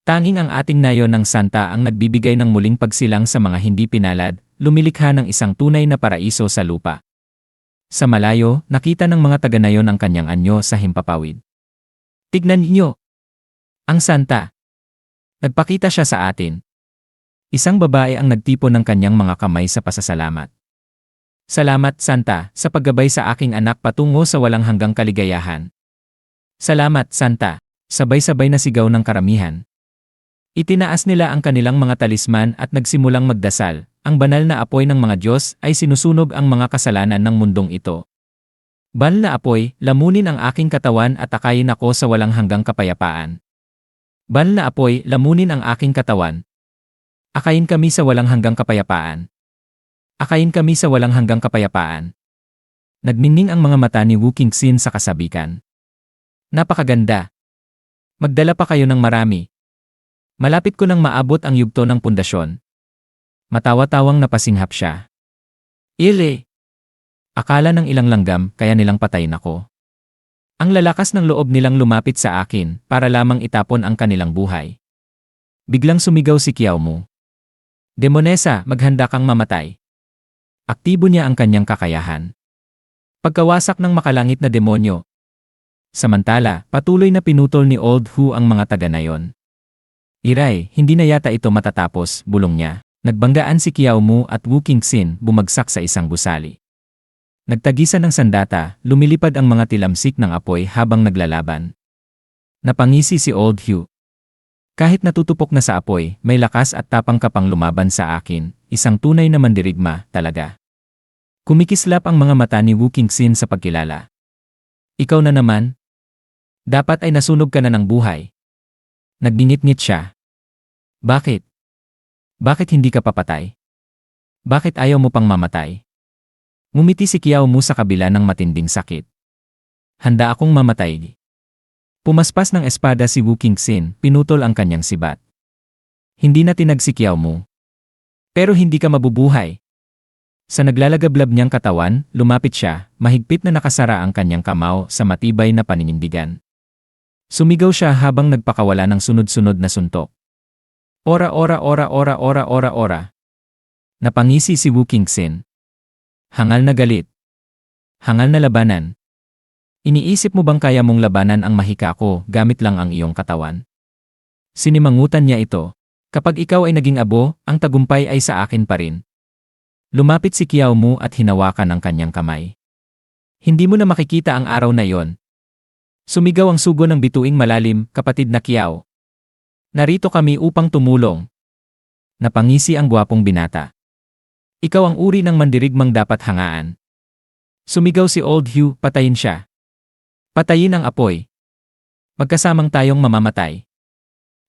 Tanging ang ating nayon ng santa ang nagbibigay ng muling pagsilang sa mga hindi pinalad, lumilikha ng isang tunay na paraiso sa lupa. Sa malayo, nakita ng mga taga-nayon ang kanyang anyo sa himpapawid. Tignan niyo! Ang santa! Nagpakita siya sa atin. Isang babae ang nagtipon ng kanyang mga kamay sa pasasalamat. Salamat, Santa, sa paggabay sa aking anak patungo sa walang hanggang kaligayahan. Salamat, Santa, sabay-sabay na sigaw ng karamihan. Itinaas nila ang kanilang mga talisman at nagsimulang magdasal. Ang banal na apoy ng mga Diyos ay sinusunog ang mga kasalanan ng mundong ito. Banal na apoy, lamunin ang aking katawan at akayin ako sa walang hanggang kapayapaan. Banal na apoy, lamunin ang aking katawan. Akayin kami sa walang hanggang kapayapaan. Akayin kami sa walang hanggang kapayapaan. Nagmingning ang mga mata ni Wu Qingxin sa kasabikan. Napakaganda. Magdala pa kayo ng marami. Malapit ko nang maabot ang yugto ng pundasyon. Matawa-tawang napasinghap siya. Ile! Akala ng ilang langgam kaya nilang patayin ako. Ang lalakas ng loob nilang lumapit sa akin para lamang itapon ang kanilang buhay. Biglang sumigaw si Qiao Mu. Demonesa, maghanda kang mamatay. Aktibo niya ang kanyang kakayahan. Pagkawasak ng makalangit na demonyo. Samantala, patuloy na pinutol ni Old Hu ang mga taga-nayon. Iray, hindi na yata ito matatapos, bulong niya. Nagbanggaan si Qiao Mu at Wu Qingxin bumagsak sa isang gusali. Nagtagisan ng sandata, lumilipad ang mga tilamsik ng apoy habang naglalaban. Napangisi si Old Hu. Kahit natutupok na sa apoy, may lakas at tapang ka pang lumaban sa akin, isang tunay na mandirigma, talaga. Kumikislap ang mga mata ni Wu Qingxin sa pagkilala. Ikaw na naman? Dapat ay nasunog ka na ng buhay. Nagbingit-ngit siya. Bakit? Bakit hindi ka papatay? Bakit ayaw mo pang mamatay? Ngumiti si Qiao Mu sa kabila ng matinding sakit. Handa akong mamatay. Pumaspas ng espada si Wu Qingxin, pinutol ang kanyang sibat. Hindi na tinag si Qiao Mu. Pero hindi ka mabubuhay. Sa naglalagablab niyang katawan, lumapit siya, mahigpit na nakasara ang kanyang kamao sa matibay na paninindigan. Sumigaw siya habang nagpakawala ng sunod-sunod na suntok. Ora ora ora ora ora ora ora. Napangisi si Wu Qingxin. Hangal na galit. Hangal na labanan. Iniisip mo bang kaya mong labanan ang mahika ko gamit lang ang iyong katawan? Sinimangutan niya ito. Kapag ikaw ay naging abo, ang tagumpay ay sa akin pa rin. Lumapit si Qiao Mu at hinawakan ang kanyang kamay. Hindi mo na makikita ang araw na iyon. Sumigaw ang sugo ng bituing malalim, kapatid na Qiao. Narito kami upang tumulong. Napangisi ang gwapong binata. Ikaw ang uri ng mandirigmang dapat hangaan. Sumigaw si Old Hu, patayin siya. Patayin ang apoy. Magkasamang tayong mamamatay.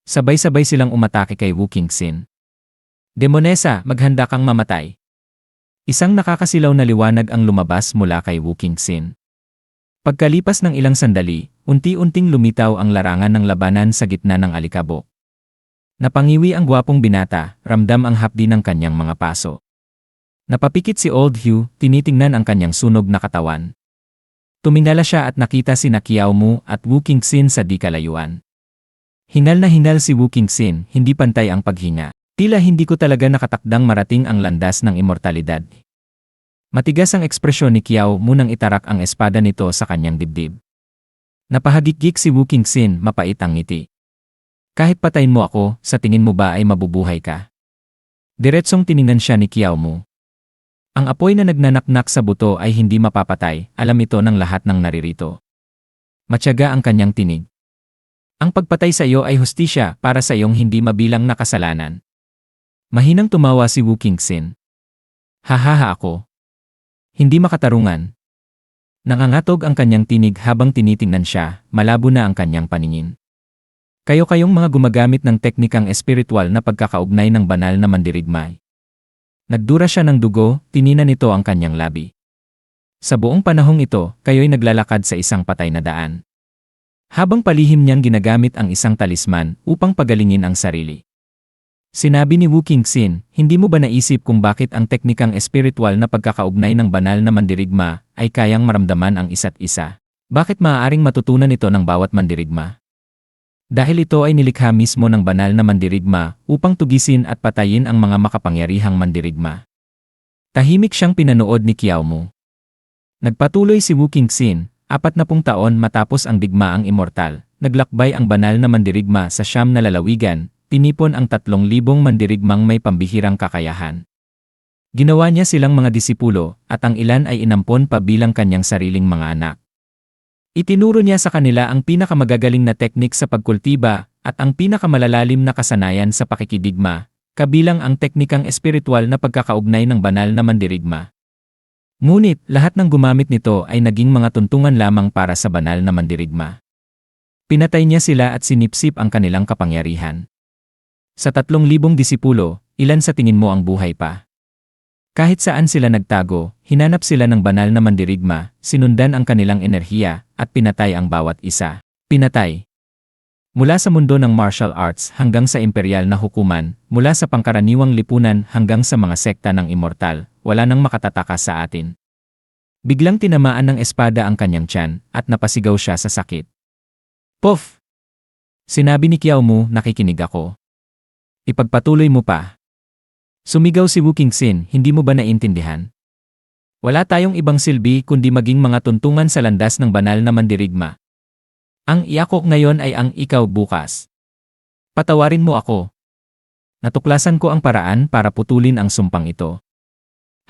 Sabay-sabay silang umatake kay Wu Qingxin. Demonesa, maghanda kang mamatay. Isang nakakasilaw na liwanag ang lumabas mula kay Wu Qingxin. Pagkalipas ng ilang sandali, unti-unting lumitaw ang larangan ng labanan sa gitna ng alikabok. Napangiwi ang gwapong binata, ramdam ang hapdi ng kanyang mga paso. Napapikit si Old Hugh, tinitingnan ang kanyang sunog na katawan. Tumingala siya at nakita si Kiao Mu at Wu Qingxin sa di kalayuan. Hingal na hingal si Wu Qingxin, hindi pantay ang paghinga. Tila hindi ko talaga nakatakdang marating ang landas ng immortalidad. Matigas ang ekspresyon ni Kiao Mu nang itarak ang espada nito sa kanyang dibdib. Napahagikik si Wu Qingxin, mapait ang ngiti. Kahit patayin mo ako, sa tingin mo ba ay mabubuhay ka? Diretsong tiningnan siya ni Kiao Mu. Ang apoy na nagnanaknak sa buto ay hindi mapapatay, alam ito ng lahat ng naririto. Matyaga ang kanyang tinig. Ang pagpatay sa iyo ay hustisya para sa iyong hindi mabilang na kasalanan. Mahinang tumawa si Wu Qingxin. Hahaha ako. Hindi makatarungan. Nangangatog ang kanyang tinig habang tinitingnan siya, malabo na ang kanyang paningin. Kayo-kayong mga gumagamit ng teknikang espiritual na pagkakaugnay ng banal na mandirigma. Nagdura siya ng dugo, tinina nito ang kanyang labi. Sa buong panahong ito, kayo'y naglalakad sa isang patay na daan. Habang palihim niyang ginagamit ang isang talisman upang pagalingin ang sarili. Sinabi ni Wu Qingxin, hindi mo ba naisip kung bakit ang teknikang espiritual na pagkakaugnay ng banal na mandirigma ay kayang maramdaman ang isa't isa? Bakit maaaring matutunan ito ng bawat mandirigma? Dahil ito ay nilikha mismo ng banal na mandirigma upang tugisin at patayin ang mga makapangyarihang mandirigma. Tahimik siyang pinanood ni Kiao Mu. Nagpatuloy si Wu Qingxin, 40 taon matapos ang digmaang immortal, naglakbay ang banal na mandirigma sa siyam na lalawigan, tinipon ang 3,000 mandirigmang may pambihirang kakayahan. Ginawa niya silang mga disipulo at ang ilan ay inampon pa bilang kanyang sariling mga anak. Itinuro niya sa kanila ang pinakamagagaling na teknik sa pagkultiba at ang pinakamalalalim na kasanayan sa pakikidigma, kabilang ang teknikang espiritual na pagkakaugnay ng banal na mandirigma. Ngunit, lahat ng gumamit nito ay naging mga tuntungan lamang para sa banal na mandirigma. Pinatay niya sila at sinipsip ang kanilang kapangyarihan. Sa 3,000 disipulo, ilan sa tingin mo ang buhay pa? Kahit saan sila nagtago, hinanap sila ng banal na mandirigma, sinundan ang kanilang enerhiya, at pinatay ang bawat isa. Pinatay. Mula sa mundo ng martial arts hanggang sa imperial na hukuman, mula sa pangkaraniwang lipunan hanggang sa mga sekta ng immortal, wala nang makatataka sa atin. Biglang tinamaan ng espada ang kanyang tiyan, at napasigaw siya sa sakit. Puff! Sinabi ni Kiao Mu, nakikinig ako. Ipagpatuloy mo pa. Sumigaw si Wu Qingxin, hindi mo ba naintindihan? Wala tayong ibang silbi kundi maging mga tuntungan sa landas ng banal na mandirigma. Ang iako ngayon ay ang ikaw bukas. Patawarin mo ako. Natuklasan ko ang paraan para putulin ang sumpang ito.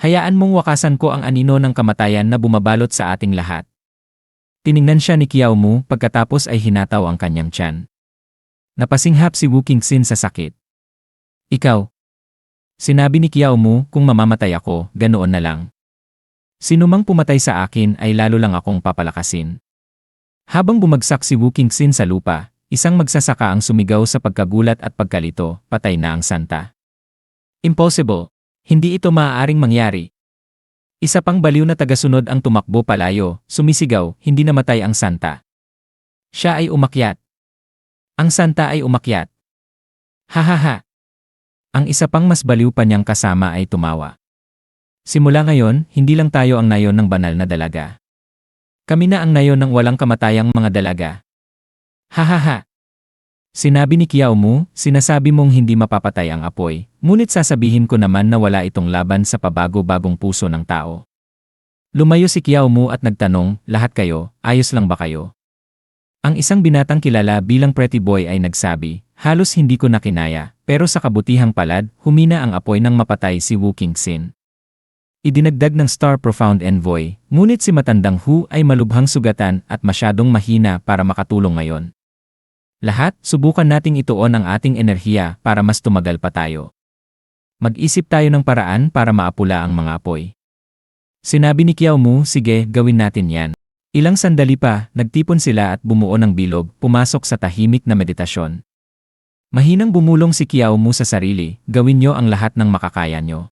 Hayaan mong wakasan ko ang anino ng kamatayan na bumabalot sa ating lahat. Tiningnan siya ni Kiao Mu pagkatapos ay hinataw ang kanyang tiyan. Napasinghap si Wu Qingxin sa sakit. Ikaw. Sinabi ni Kiao Mu, kung mamamatay ako, ganoon na lang. Sinumang pumatay sa akin ay lalo lang akong papalakasin. Habang bumagsak si Wu Qingxin sa lupa, isang magsasaka ang sumigaw sa pagkagulat at pagkalito, patay na ang santa. Impossible. Hindi ito maaaring mangyari. Isa pang baliw na tagasunod ang tumakbo palayo, sumisigaw, hindi namatay ang santa. Siya ay umakyat. Ang santa ay umakyat. Hahaha. Ang isa pang mas baliw pa niyang kasama ay tumawa. Simula ngayon, hindi lang tayo ang nayon ng banal na dalaga. Kami na ang nayon ng walang kamatayang mga dalaga. Hahaha. Sinabi ni Kiao Mu, sinasabi mong hindi mapapatay ang apoy, ngunit sasabihin ko naman na wala itong laban sa pabago-bagong puso ng tao. Lumayo si Kiao Mu at nagtanong, lahat kayo, ayos lang ba kayo? Ang isang binatang kilala bilang pretty boy ay nagsabi, halos hindi ko na kinaya, pero sa kabutihang palad, humina ang apoy nang mapatay si Wu Qingxin. Idinagdag ng Star Profound Envoy, ngunit si matandang Hu ay malubhang sugatan at masyadong mahina para makatulong ngayon. Lahat, subukan nating ituon ang ating enerhiya para mas tumagal pa tayo. Mag-isip tayo ng paraan para maapula ang mga apoy. Sinabi ni Kiao Mu, sige, gawin natin yan. Ilang sandali pa, nagtipon sila at bumuo ng bilog, pumasok sa tahimik na meditasyon. Mahinang bumulong si Kiao Mu sa sarili, gawin nyo ang lahat ng makakaya nyo.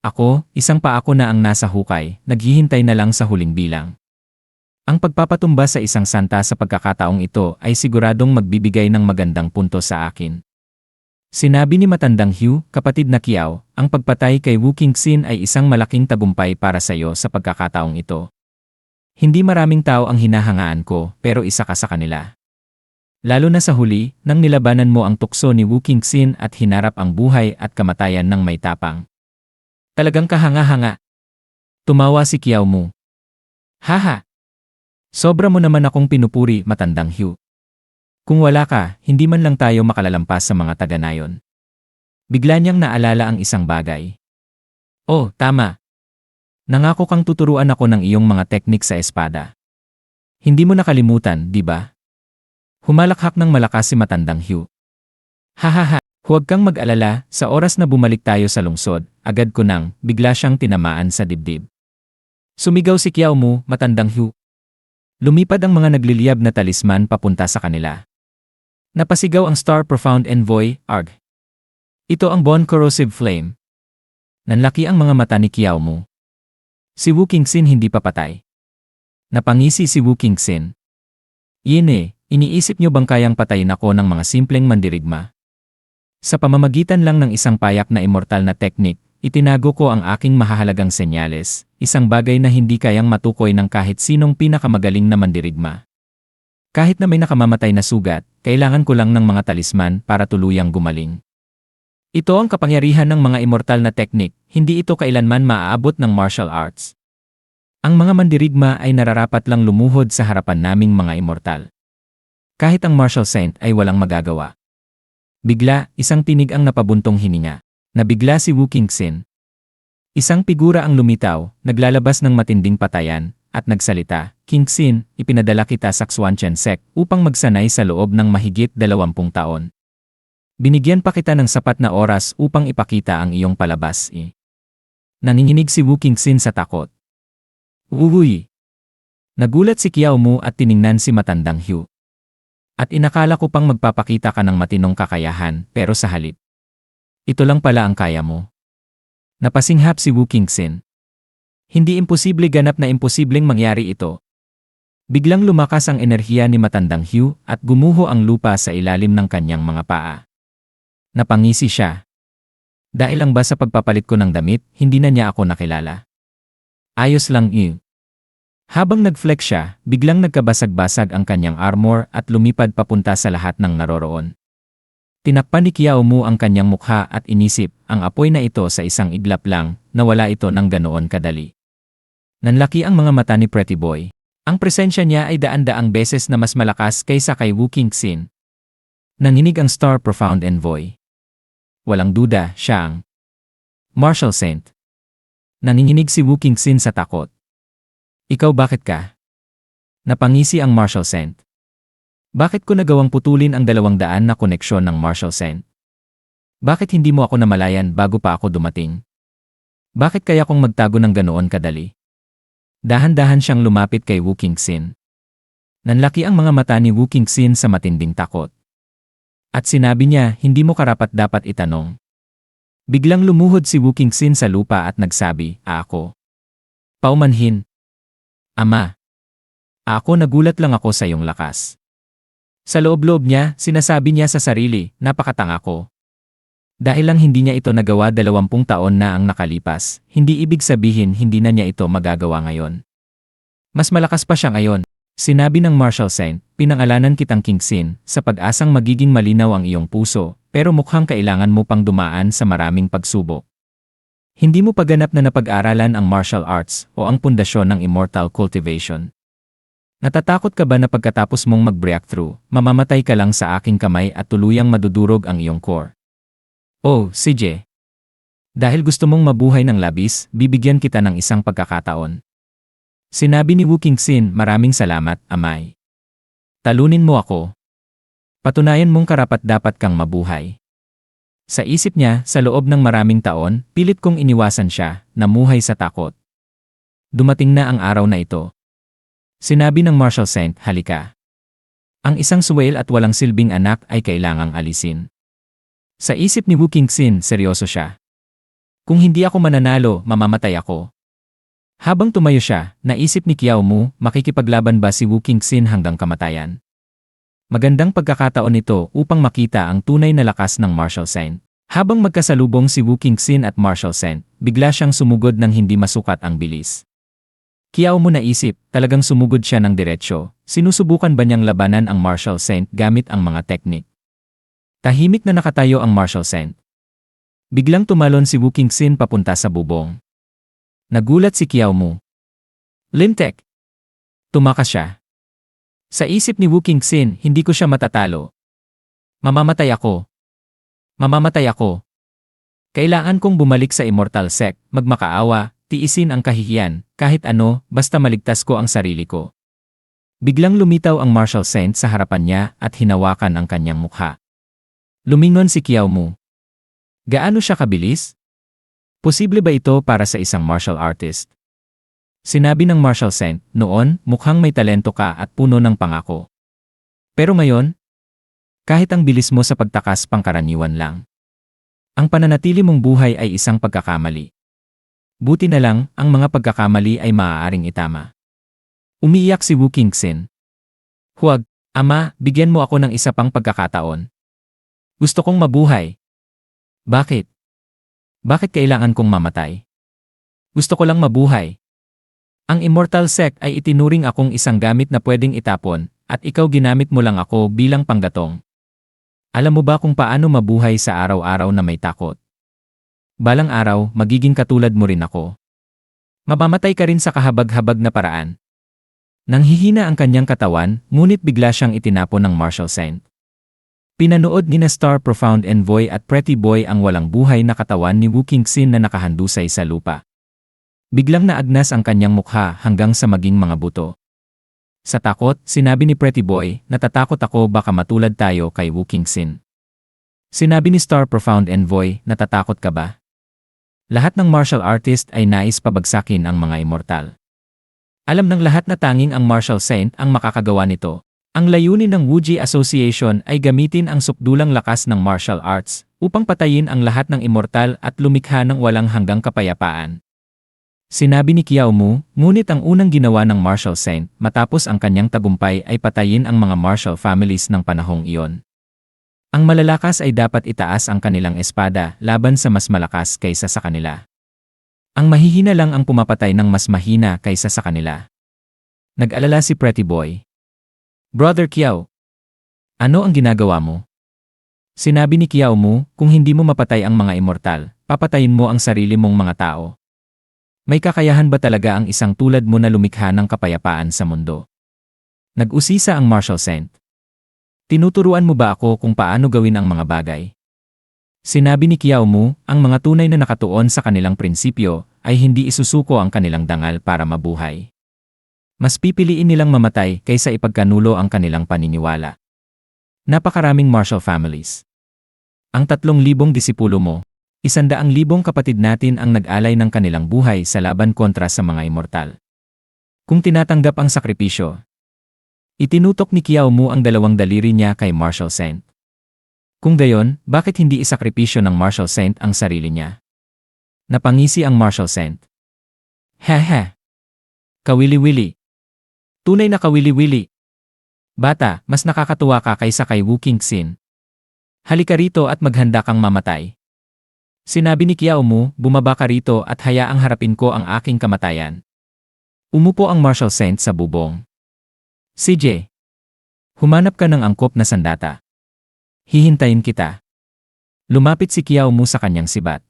Ako, isang pa ako na ang nasa hukay, naghihintay na lang sa huling bilang. Ang pagpapatumba sa isang santa sa pagkakataong ito ay siguradong magbibigay ng magandang punto sa akin. Sinabi ni matandang Hugh, kapatid na Kiao, ang pagpatay kay Wu Qingxin ay isang malaking tagumpay para sa iyo sa pagkakataong ito. Hindi maraming tao ang hinahangaan ko, pero isa ka sa kanila. Lalo na sa huli, nang nilabanan mo ang tukso ni Wu Qingxin at hinarap ang buhay at kamatayan ng may tapang. Talagang kahanga-hanga. Tumawa si Kiao Mu. Haha! Sobra mo naman akong pinupuri, matandang Hugh. Kung wala ka, hindi man lang tayo makalalampas sa mga taga-nayon. Bigla niyang naalala ang isang bagay. Oh, tama. Nangako kang tuturuan ako ng iyong mga teknik sa espada. Hindi mo nakalimutan, di ba? Humalakhak ng malakas si matandang Hugh. Hahaha, huwag kang mag-alala, sa oras na bumalik tayo sa lungsod, agad ko nang, bigla siyang tinamaan sa dibdib. Sumigaw si Kiao Mu, matandang Hugh. Lumipad ang mga nagliliyab na talisman papunta sa kanila. Napasigaw ang Star Profound Envoy, Arg. Ito ang Bone Corrosive Flame. Nanlaki ang mga mata ni Kiao Mu. Si Wu Qingxin hindi pa patay. Napangisi si Wu Qingxin. Yine, iniisip niyo bang kayang patayin ako ng mga simpleng mandirigma? Sa pamamagitan lang ng isang payak na immortal na teknik, itinago ko ang aking mahahalagang senyales, isang bagay na hindi kayang matukoy ng kahit sinong pinakamagaling na mandirigma. Kahit na may nakamamatay na sugat, kailangan ko lang ng mga talisman para tuluyang gumaling. Ito ang kapangyarihan ng mga immortal na teknik, hindi ito kailanman maaabot ng martial arts. Ang mga mandirigma ay nararapat lang lumuhod sa harapan naming mga immortal. Kahit ang martial saint ay walang magagawa. Bigla, isang tinig ang napabuntong hininga. Nabigla si Wu Qingxin. Isang figura ang lumitaw, naglalabas ng matinding patayan, at nagsalita, Qingxin, ipinadala kita sa Xuanchen Sect upang magsanay sa loob ng mahigit 20 taon. Binigyan pa kita ng sapat na oras upang ipakita ang iyong palabas. Nanginginig si Wu Qingxin sa takot. Uhuy! Nagulat si Kiao Mu at tiningnan si matandang Hugh. At inakala ko pang magpapakita ka ng matinong kakayahan, pero sa halip. Ito lang pala ang kaya mo. Napasinghap si Wu Qingxin. Hindi imposible ganap na imposibleng mangyari ito. Biglang lumakas ang enerhiya ni matandang Hugh at gumuho ang lupa sa ilalim ng kanyang mga paa. Napangisi siya. Dahil lang ba sa pagpapalit ko ng damit, hindi na niya ako nakilala. Ayos lang yun. Habang nag-flex siya, biglang nagkabasag-basag ang kanyang armor at lumipad papunta sa lahat ng naroroon. Tinakpan ni Kiao Mu ang kanyang mukha at inisip, ang apoy na ito sa isang iglap lang, nawala ito ng ganoon kadali. Nanlaki ang mga mata ni Pretty Boy. Ang presensya niya ay daan-daang beses na mas malakas kaysa kay Wu Qingxin. Nanginig ang Star Profound Envoy. Walang duda, siya ang Martial Saint. Nanginginig si Wu Qingxin sa takot. Ikaw bakit ka? Napangisi ang Martial Saint. Bakit ko nagawang putulin ang 200 na koneksyon ng Martial Saint? Bakit hindi mo ako namalayan bago pa ako dumating? Bakit kaya kong magtago ng ganoon kadali? Dahan-dahan siyang lumapit kay Wu Qingxin. Nanlaki ang mga mata ni Wu Qingxin sa matinding takot. At sinabi niya, hindi mo karapat-dapat itanong. Biglang lumuhod si Wu Qingxin sa lupa at nagsabi, ako. Paumanhin. Ama. Ako nagulat lang ako sa iyong lakas. Sa loob-loob niya, sinasabi niya sa sarili, napakatanga ko. Dahil lang hindi niya ito nagawa 20 taon na ang nakalipas, hindi ibig sabihin hindi na niya ito magagawa ngayon. Mas malakas pa siya ngayon. Sinabi ng Martial Saint, pinangalanan kitang Qingxin, sa pag-asang magiging malinaw ang iyong puso, pero mukhang kailangan mo pang dumaan sa maraming pagsubok. Hindi mo pa ganap na napag-aralan ang martial arts o ang pundasyon ng immortal cultivation. Natatakot ka ba na pagkatapos mong mag-breakthrough, mamamatay ka lang sa aking kamay at tuluyang madudurog ang iyong core? Oh, CJ. Dahil gusto mong mabuhay ng labis, bibigyan kita ng isang pagkakataon. Sinabi ni Wu Qingxin, maraming salamat, amay. Talunin mo ako. Patunayan mong karapat-dapat kang mabuhay. Sa isip niya, sa loob ng maraming taon, pilit kong iniwasan siya, namuhay sa takot. Dumating na ang araw na ito. Sinabi ng Martial Saint, halika. Ang isang suwail at walang silbing anak ay kailangang alisin. Sa isip ni Wu Qingxin, seryoso siya. Kung hindi ako mananalo, mamamatay ako. Habang tumayo siya, naisip ni Kiao Mu, makikipaglaban ba si Wu Qingxin hanggang kamatayan? Magandang pagkakataon ito upang makita ang tunay na lakas ng martial saint. Habang magkasalubong si Wu Qingxin at martial saint, bigla siyang sumugod ng hindi masukat ang bilis. Kiao Mu naisip, talagang sumugod siya ng diretsyo. Sinusubukan ba niyang labanan ang martial saint gamit ang mga teknik? Tahimik na nakatayo ang martial saint. Biglang tumalon si Wu Qingxin papunta sa bubong. Nagulat si Kiao Mu. Lintek! Tumakas siya. Sa isip ni Wu Qingxin, hindi ko siya matatalo. Mamamatay ako. Mamamatay ako. Kailangan kong bumalik sa Immortal Sect, magmakaawa, tiisin ang kahihiyan, kahit ano, basta maligtas ko ang sarili ko. Biglang lumitaw ang martial saint sa harapan niya at hinawakan ang kanyang mukha. Lumingon si Kiao Mu. Gaano siya kabilis? Posible ba ito para sa isang martial artist? Sinabi ng martial saint, noon, mukhang may talento ka at puno ng pangako. Pero ngayon, kahit ang bilis mo sa pagtakas pangkaraniwan lang. Ang pananatili mong buhay ay isang pagkakamali. Buti na lang, ang mga pagkakamali ay maaaring itama. Umiiyak si Wu Qingxin. Huwag, ama, bigyan mo ako ng isa pang pagkakataon. Gusto kong mabuhay. Bakit? Bakit kailangan kong mamatay? Gusto ko lang mabuhay. Ang Immortal Sect ay itinuring akong isang gamit na pwedeng itapon, at ikaw ginamit mo lang ako bilang panggatong. Alam mo ba kung paano mabuhay sa araw-araw na may takot? Balang araw, magiging katulad mo rin ako. Mamamatay ka rin sa kahabag-habag na paraan. Nanghihina ang kanyang katawan, ngunit bigla siyang itinapon ng martial saint. Pinanood ni Star Profound Envoy at Pretty Boy ang walang buhay na katawan ni Wu Qingxin na nakahandusay sa lupa. Biglang naagnas ang kanyang mukha hanggang sa maging mga buto. Sa takot, sinabi ni Pretty Boy, natatakot ako baka matulad tayo kay Wu Qingxin. Sinabi ni Star Profound Envoy, natatakot ka ba? Lahat ng martial artist ay nais pabagsakin ang mga immortal. Alam ng lahat na tanging ang martial saint ang makakagawa nito. Ang layunin ng Wuji Association ay gamitin ang sukdulang lakas ng martial arts upang patayin ang lahat ng immortal at lumikha ng walang hanggang kapayapaan. Sinabi ni Kiao Mu, ngunit ang unang ginawa ng martial saint matapos ang kanyang tagumpay ay patayin ang mga martial families ng panahong iyon. Ang malalakas ay dapat itaas ang kanilang espada laban sa mas malakas kaysa sa kanila. Ang mahihina lang ang pumapatay ng mas mahina kaysa sa kanila. Nag-alala si Pretty Boy. Brother Kiao, ano ang ginagawa mo? Sinabi ni Kiao Mu, kung hindi mo mapatay ang mga immortal, papatayin mo ang sarili mong mga tao. May kakayahan ba talaga ang isang tulad mo na lumikha ng kapayapaan sa mundo? Nag-usisa ang martial saint. Tinuturuan mo ba ako kung paano gawin ang mga bagay? Sinabi ni Kiao Mu, ang mga tunay na nakatuon sa kanilang prinsipyo ay hindi isusuko ang kanilang dangal para mabuhay. Mas pipiliin nilang mamatay kaysa ipagkanulo ang kanilang paniniwala. Napakaraming martial families. Ang 3,000 disipulo mo, 100,000 kapatid natin ang nag-alay ng kanilang buhay sa laban kontra sa mga immortal. Kung tinatanggap ang sakripisyo, itinutok ni Kiao Mu ang 2 daliri niya kay martial saint. Kung gayon, bakit hindi isakripisyo ng martial saint ang sarili niya? Napangisi ang martial saint. Hehe. Kawili-wili. Tunay na kawili-wili. Bata, mas nakakatuwa ka kaysa kay Wu Qingxin. Halika rito at maghanda kang mamatay. Sinabi ni Kiao Mu, bumaba ka rito at hayaang harapin ko ang aking kamatayan. Umupo ang martial saint sa bubong. CJ, humanap ka ng angkop na sandata. Hihintayin kita. Lumapit si Kiao Mu sa kanyang sibat.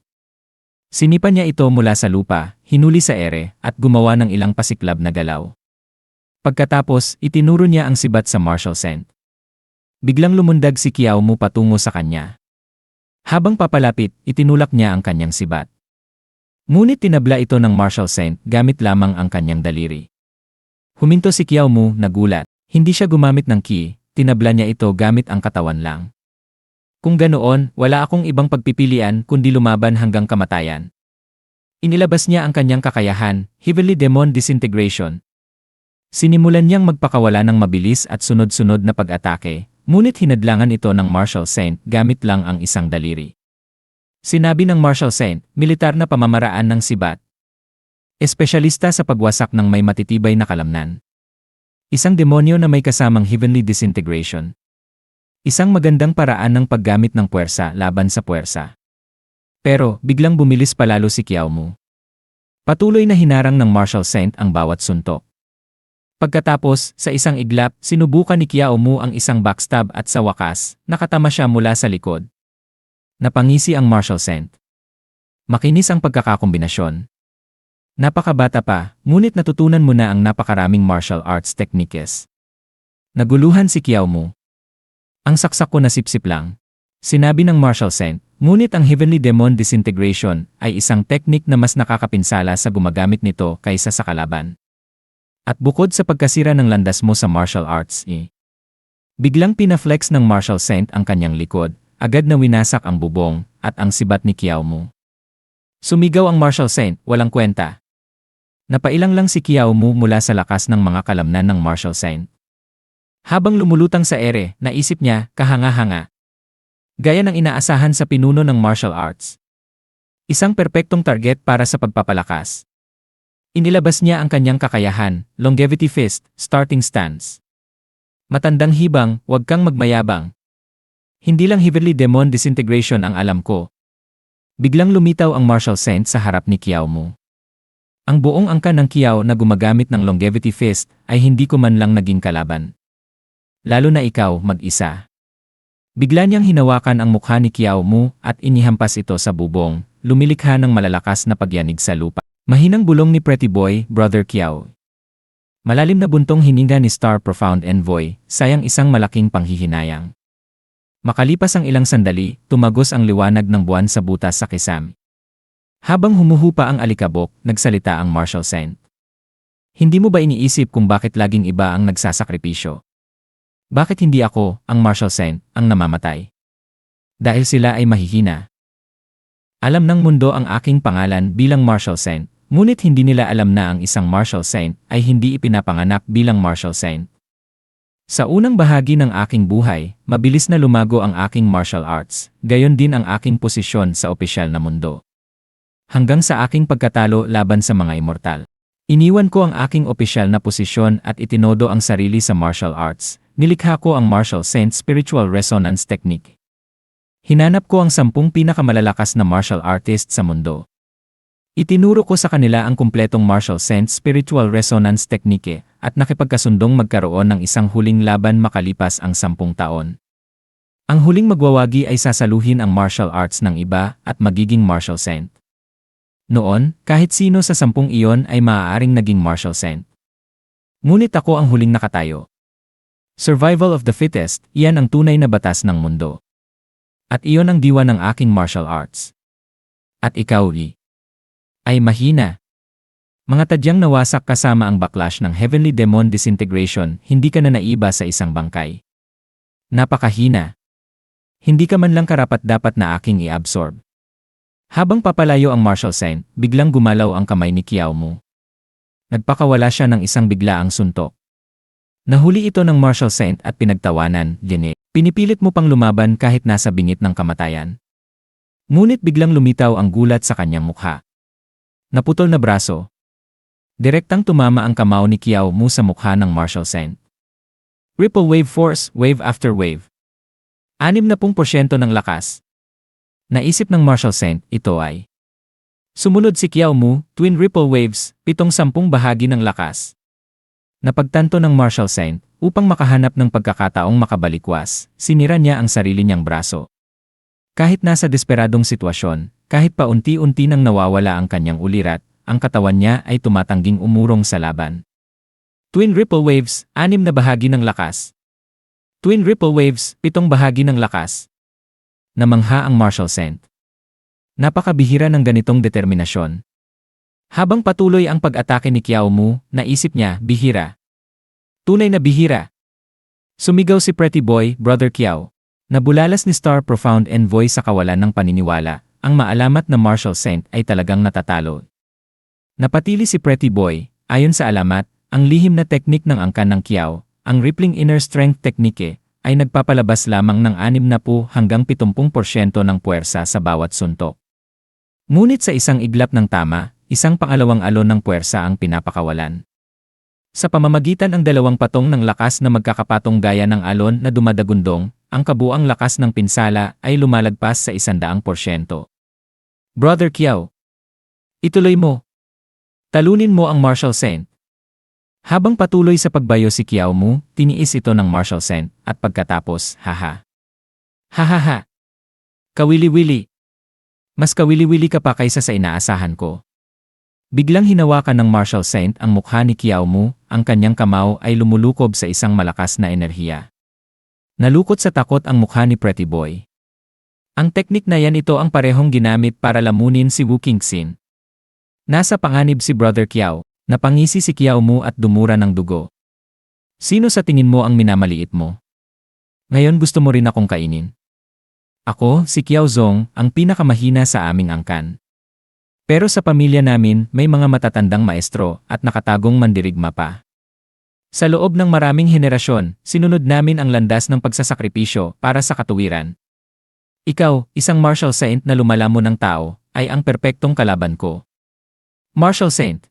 Sinipan niya ito mula sa lupa, hinuli sa ere, at gumawa ng ilang pasiklab na galaw. Pagkatapos, itinuro niya ang sibat sa martial saint. Biglang lumundag si Kiao Mu patungo sa kanya. Habang papalapit, itinulak niya ang kanyang sibat. Ngunit tinabla ito ng martial saint gamit lamang ang kanyang daliri. Huminto si Kiao Mu, nagulat. Hindi siya gumamit ng ki, tinabla niya ito gamit ang katawan lang. Kung ganoon, wala akong ibang pagpipilian kundi lumaban hanggang kamatayan. Inilabas niya ang kanyang kakayahan, Heavenly Demon Disintegration. Sinimulan niyang magpakawala ng mabilis at sunod-sunod na pag-atake. Ngunit hinadlangan ito ng martial saint gamit lang ang isang daliri. Sinabi ng martial saint, militar na pamamaraan ng sibat. Espesyalista sa pagwasak ng may matitibay na kalamnan. Isang demonyo na may kasamang heavenly disintegration. Isang magandang paraan ng paggamit ng puwersa laban sa puwersa. Pero, biglang bumilis palalo si Kiao Mu. Patuloy na hinarang ng martial saint ang bawat suntok. Pagkatapos, sa isang iglap, sinubukan ni Kiao Mu ang isang backstab at sa wakas, nakatama siya mula sa likod. Napangisi ang martial saint. Makinis ang pagkakakombinasyon. Napakabata pa, ngunit natutunan mo na ang napakaraming martial arts techniques. Naguluhan si Kiao Mu. Ang saksak ko na sip-sip lang. Sinabi ng martial saint, ngunit ang Heavenly Demon Disintegration ay isang teknik na mas nakakapinsala sa gumagamit nito kaysa sa kalaban. At bukod sa pagkasira ng landas mo sa martial arts, biglang pinaflex ng martial saint ang kanyang likod, agad na winasak ang bubong at ang sibat ni Kiao Mu. Sumigaw ang martial saint, walang kwenta. Napailang lang si Kiao Mu mula sa lakas ng mga kalamnan ng martial saint. Habang lumulutang sa ere, naisip niya, kahanga-hanga. Gaya ng inaasahan sa pinuno ng martial arts. Isang perpektong target para sa pagpapalakas. Inilabas niya ang kanyang kakayahan, longevity fist, starting stance. Matandang hibang, huwag kang magmayabang. Hindi lang Heavenly Demon Disintegration ang alam ko. Biglang lumitaw ang martial saint sa harap ni Kiao Mu. Ang buong angkan ng Kiao na gumagamit ng longevity fist ay hindi ko man lang naging kalaban. Lalo na ikaw, mag-isa. Bigla niyang hinawakan ang mukha ni Kiao Mu at inihampas ito sa bubong, lumilikha ng malalakas na pagyanig sa lupa. Mahinang bulong ni Pretty Boy, Brother Kiao. Malalim na buntong hininga ni Star Profound Envoy, sayang isang malaking panghihinayang. Makalipas ang ilang sandali, tumagos ang liwanag ng buwan sa butas sa kisame. Habang humuhupa ang alikabok, nagsalita ang martial saint. Hindi mo ba iniisip kung bakit laging iba ang nagsasakripisyo? Bakit hindi ako, ang martial saint, ang namamatay? Dahil sila ay mahihina. Alam ng mundo ang aking pangalan bilang martial saint, ngunit hindi nila alam na ang isang martial saint ay hindi ipinapanganak bilang martial saint. Sa unang bahagi ng aking buhay, mabilis na lumago ang aking martial arts, gayon din ang aking posisyon sa opisyal na mundo. Hanggang sa aking pagkatalo laban sa mga immortal. Iniwan ko ang aking opisyal na posisyon at itinodo ang sarili sa martial arts. Nilikha ko ang martial saint spiritual resonance technique. Hinanap ko ang 10 pinakamalalakas na martial artist sa mundo. Itinuro ko sa kanila ang kumpletong martial saint spiritual resonance technique at nakipagkasundong magkaroon ng isang huling laban makalipas ang 10 taon. Ang huling magwawagi ay sasaluhin ang martial arts ng iba at magiging martial saint. Noon, kahit sino sa 10 iyon ay maaaring naging martial saint. Ngunit ako ang huling nakatayo. Survival of the fittest, iyan ang tunay na batas ng mundo. At iyon ang diwa ng aking martial arts. At ikaw, ay mahina. Mga tadyang nawasak kasama ang backlash ng Heavenly Demon Disintegration, hindi ka na naiba sa isang bangkay. Napakahina. Hindi ka man lang karapat-dapat na aking i-absorb. Habang papalayo ang martial saint, biglang gumalaw ang kamay ni Kiao Mu. Nagpakawala siya ng isang biglaang suntok. Nahuli ito ng martial saint at pinagtawanan, Lini. Pinipilit mo pang lumaban kahit nasa bingit ng kamatayan. Ngunit biglang lumitaw ang gulat sa kanyang mukha. Naputol na braso. Direktang tumama ang kamao ni Kiao Mu sa mukha ng martial saint. Ripple wave force, wave after wave. 60% ng lakas. Naisip ng martial saint, ito ay. Sumunod si Kiao Mu, twin ripple waves, 70 bahagi ng lakas. Napagtanto ng martial saint, upang makahanap ng pagkakataong makabalikwas, sinira niya ang sarili niyang braso. Kahit nasa desperadong sitwasyon, kahit pa unti-unti nang nawawala ang kanyang ulirat, ang katawan niya ay tumatangging umurong sa laban. Twin ripple waves, 6 na bahagi ng lakas. Twin ripple waves, 7 bahagi ng lakas. Namangha ang martial saint. Napakabihira ng ganitong determinasyon. Habang patuloy ang pag-atake ni Kiao Mu, naisip niya, bihira. Tunay na bihira. Sumigaw si Pretty Boy, Brother Kiao. Nabulalas ni Star Profound Envoy sa kawalan ng paniniwala, ang maalamat na martial saint ay talagang natatalo. Napatili si Pretty Boy, ayon sa alamat, ang lihim na teknik ng angkan ng Kiao, ang Rippling Inner Strength Technique, ay nagpapalabas lamang ng 60 hanggang 70% ng puwersa sa bawat suntok. Ngunit sa isang iglap ng tama, isang pangalawang alon ng puwersa ang pinapakawalan. Sa pamamagitan ng 2 patong ng lakas na magkakapatong gaya ng alon na dumadagundong, ang kabuang lakas ng pinsala ay lumalagpas sa 100%. Brother Kiao, ituloy mo. Talunin mo ang Martial Scent. Habang patuloy sa pagbayo si Kiao Mu, tiniis ito ng Martial Scent at pagkatapos, haha. Hahaha. Kawili-wili. Mas kawili-wili ka pa kaysa sa inaasahan ko. Biglang hinawakan ng Martial Scent ang mukha ni Kiao Mu, ang kanyang kamao ay lumulukob sa isang malakas na enerhiya. Nalukot sa takot ang mukha ni Pretty Boy. Ang teknik na yan ito ang parehong ginamit para lamunin si Wu Qingxin. Nasa panganib si Brother Kiao. Napangisi si Kiao Mu at dumura ng dugo. Sino sa tingin mo ang minamaliit mo? Ngayon gusto mo rin akong kainin. Ako, si Kiao Zong, ang pinakamahina sa aming angkan. Pero sa pamilya namin, may mga matatandang maestro at nakatagong mandirigma pa. Sa loob ng maraming henerasyon, sinunod namin ang landas ng pagsasakripisyo para sa katuwiran. Ikaw, isang Martial Saint na lumalamon ng tao, ay ang perpektong kalaban ko. Martial Saint.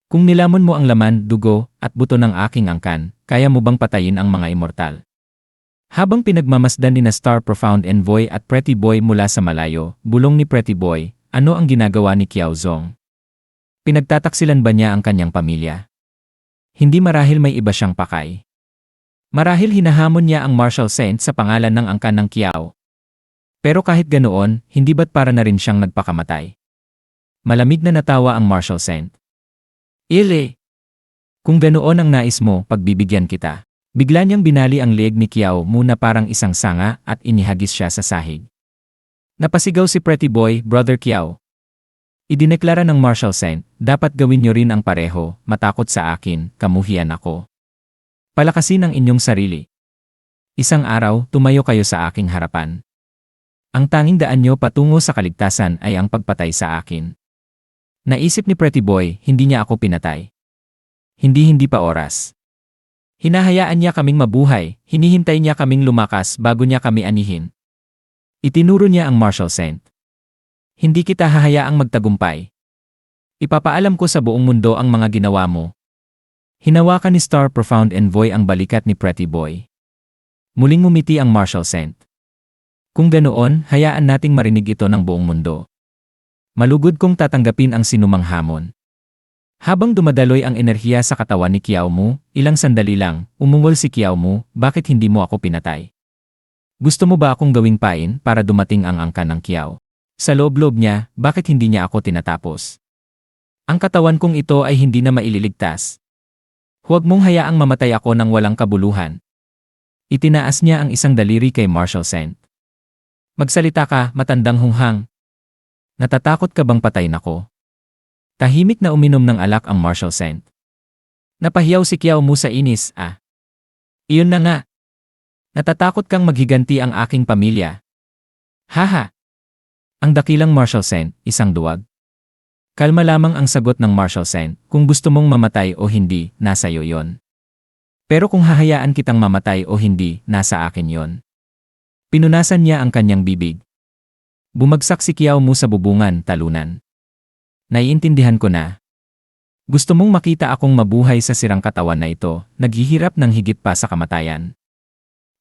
Kung nilamon mo ang laman, dugo, at buto ng aking angkan, kaya mo bang patayin ang mga immortal? Habang pinagmamasdan ni na Star Profound Envoy at Pretty Boy mula sa malayo, bulong ni Pretty Boy, ano ang ginagawa ni Kiao Zong? Pinagtataksilan ba niya ang kanyang pamilya? Hindi marahil may iba siyang pakay. Marahil hinahamon niya ang Martial Saint sa pangalan ng angkan ng Kiao. Pero kahit ganoon, hindi ba't para na rin siyang nagpakamatay? Malamig na natawa ang Martial Saint. Ile! Kung ganoon ang nais mo, pagbibigyan kita. Bigla niyang binali ang leeg ni Kiao Mu na parang isang sanga at inihagis siya sa sahig. Napasigaw si Pretty Boy, Brother Kiao. Idineklara ng Martial Saint, dapat gawin niyo rin ang pareho, matakot sa akin, kamuhian ako. Palakasin ang inyong sarili. Isang araw, tumayo kayo sa aking harapan. Ang tanging daan niyo patungo sa kaligtasan ay ang pagpatay sa akin. Naisip ni Pretty Boy, hindi niya ako pinatay. Hindi pa oras. Hinahayaan niya kaming mabuhay, hinihintay niya kaming lumakas bago niya kami anihin. Itinuro niya ang Martial Saint. Hindi kita hahayaang magtagumpay. Ipapaalam ko sa buong mundo ang mga ginawa mo. Hinawakan ni Star Profound Envoy ang balikat ni Pretty Boy. Muling ngumiti ang Martial Saint. Kung ganoon, hayaan nating marinig ito ng buong mundo. Malugod kong tatanggapin ang sinumang hamon. Habang dumadaloy ang enerhiya sa katawan ni Kiao Mu, ilang sandali lang, umungol si Kiao Mu, bakit hindi mo ako pinatay? Gusto mo ba akong gawing pain para dumating ang angkan ng Kiao? Sa loob-loob niya, bakit hindi niya ako tinatapos? Ang katawan kong ito ay hindi na maililigtas. Huwag mong hayaang mamatay ako ng walang kabuluhan. Itinaas niya ang isang daliri kay Martial Saint. Magsalita ka, matandang hunghang. Natatakot ka bang patayin ako? Tahimik na uminom ng alak ang Martial Saint. Napahiyaw si Kiao Mu sa inis, Iyon na nga. Natatakot kang maghiganti ang aking pamilya. Haha. Ang dakilang Martial Saint, isang duwag. Kalma lamang ang sagot ng Martial Saint, kung gusto mong mamatay o hindi, nasa iyo yon. Pero kung hahayaan kitang mamatay o hindi, nasa akin yon. Pinunasan niya ang kanyang bibig. Bumagsak si Kiao Mu sa bubungan, talunan. Naiintindihan ko na. Gusto mong makita akong mabuhay sa sirang katawan na ito, naghihirap ng higit pa sa kamatayan.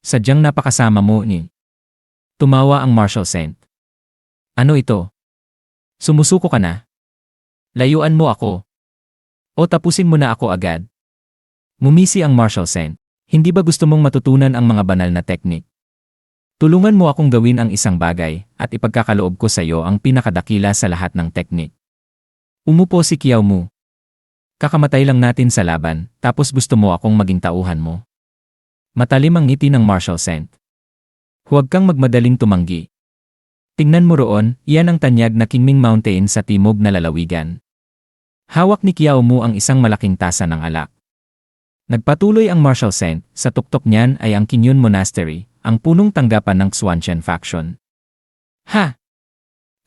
Sadyang napakasama mo ni. Tumawa ang Martial Saint. Ano ito? Sumusuko ka na? Layuan mo ako. O tapusin mo na ako agad. Mumisi ang Martial Saint. Hindi ba gusto mong matutunan ang mga banal na teknik? Tulungan mo akong gawin ang isang bagay at ipagkakaloob ko sa iyo ang pinakadakila sa lahat ng teknik. Umupo si Kiao Mu. Kakamatay lang natin sa laban, tapos gusto mo akong maging tauhan mo. Matalim ang ngiti ng Martial Saint. Huwag kang magmadaling tumanggi. Tingnan mo roon, iyan ang tanyag na Qingming Mountain sa timog na lalawigan. Hawak ni Kiao Mu ang isang malaking tasa ng alak. Nagpatuloy ang Martial Saint, sa tuktok niyan ay ang Qingyun Monastery, ang punong tanggapan ng Xuanchen faction. Ha!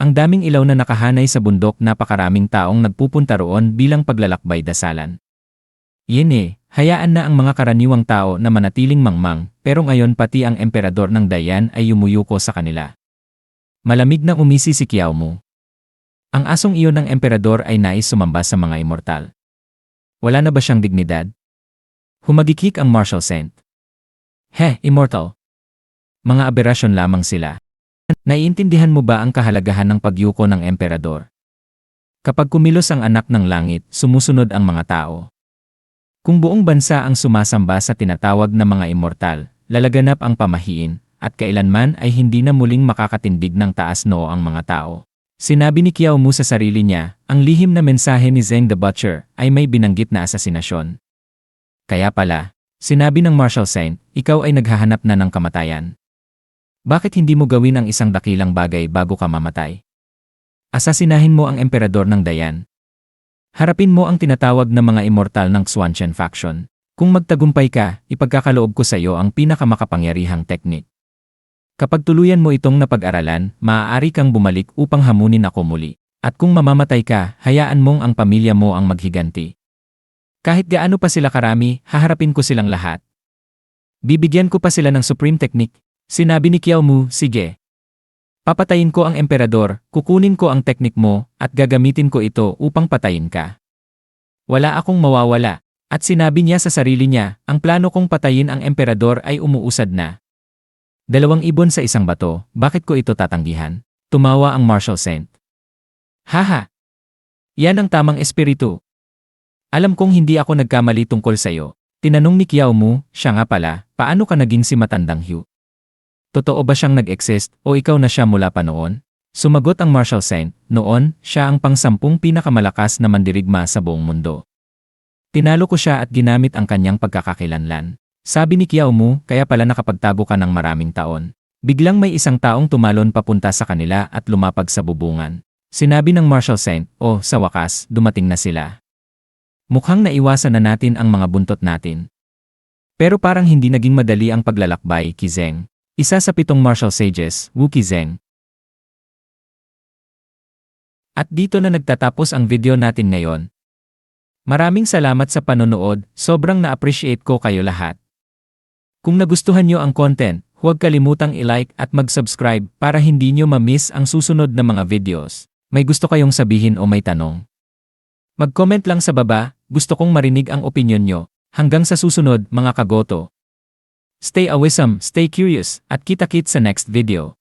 Ang daming ilaw na nakahanay sa bundok, napakaraming taong nagpupunta roon bilang paglalakbay dasalan. Yene, hayaan na ang mga karaniwang tao na manatiling mangmang, pero ngayon pati ang emperador ng Dayan ay yumuyuko sa kanila. Malamig na umisi si Kiao Mu. Ang asong iyon ng emperador ay nais sumamba sa mga immortal. Wala na ba siyang dignidad? Humagikik ang Martial Saint. Immortal. mga aberasyon lamang sila. Naiintindihan mo ba ang kahalagahan ng pagyuko ng emperador? Kapag kumilos ang anak ng langit, sumusunod ang mga tao. Kung buong bansa ang sumasamba sa tinatawag na mga immortal, lalaganap ang pamahiin, at kailanman ay hindi na muling makakatindig ng taas noo ang mga tao. Sinabi ni Qiao Mu sa sarili niya, ang lihim na mensahe ni Zheng the Butcher ay may binanggit na asasinasyon. Kaya pala, sinabi ng Marshal Saint, ikaw ay naghahanap na ng kamatayan. Bakit hindi mo gawin ang isang dakilang bagay bago ka mamatay? Asasinahin mo ang emperador ng Dayan. Harapin mo ang tinatawag na mga immortal ng Xuanchen faction. Kung magtagumpay ka, ipagkakaloob ko sa iyo ang pinakamakapangyarihang teknik. Kapag tuluyan mo itong napag-aralan, maaari kang bumalik upang hamunin ako muli. At kung mamamatay ka, hayaan mong ang pamilya mo ang maghiganti. Kahit gaano pa sila karami, haharapin ko silang lahat. Bibigyan ko pa sila ng supreme technique. Sinabi ni Qiao Mu, sige. Papatayin ko ang emperador, kukunin ko ang teknik mo, at gagamitin ko ito upang patayin ka. Wala akong mawawala. At sinabi niya sa sarili niya, ang plano kong patayin ang emperador ay umuusad na. 2 ibon sa isang bato, bakit ko ito tatanggihan? Tumawa ang Marshal Saint. Haha! Yan ang tamang espiritu. Alam kong hindi ako nagkamali tungkol sa iyo. Tinanong ni Qiao Mu, siya nga pala, paano ka naging si Matandang Hugh? Totoo ba siyang nag-exist o ikaw na siya mula pa noon? Sumagot ang Marshal Saint, noon, siya ang pang-10 pinakamalakas na mandirigma sa buong mundo. Tinalo ko siya at ginamit ang kanyang pagkakakilanlan. Sabi ni Qiao Mu, kaya pala nakapagtago ka ng maraming taon. Biglang may isang taong tumalon papunta sa kanila at lumapag sa bubungan. Sinabi ng Marshal Saint, oh, sa wakas, dumating na sila. Mukhang naiwasan na natin ang mga buntot natin. Pero parang hindi naging madali ang paglalakbay, Zheng. Isa sa 7 martial sages, Wu Qizheng. At dito na nagtatapos ang video natin ngayon. Maraming salamat sa panonood, sobrang na-appreciate ko kayo lahat. Kung nagustuhan nyo ang content, huwag kalimutang i-like at mag-subscribe para hindi nyo ma-miss ang susunod na mga videos. May gusto kayong sabihin o may tanong? Mag-comment lang sa baba, gusto kong marinig ang opinyon nyo. Hanggang sa susunod mga kagoto. Stay awesome, stay curious, at kita-kits sa next video.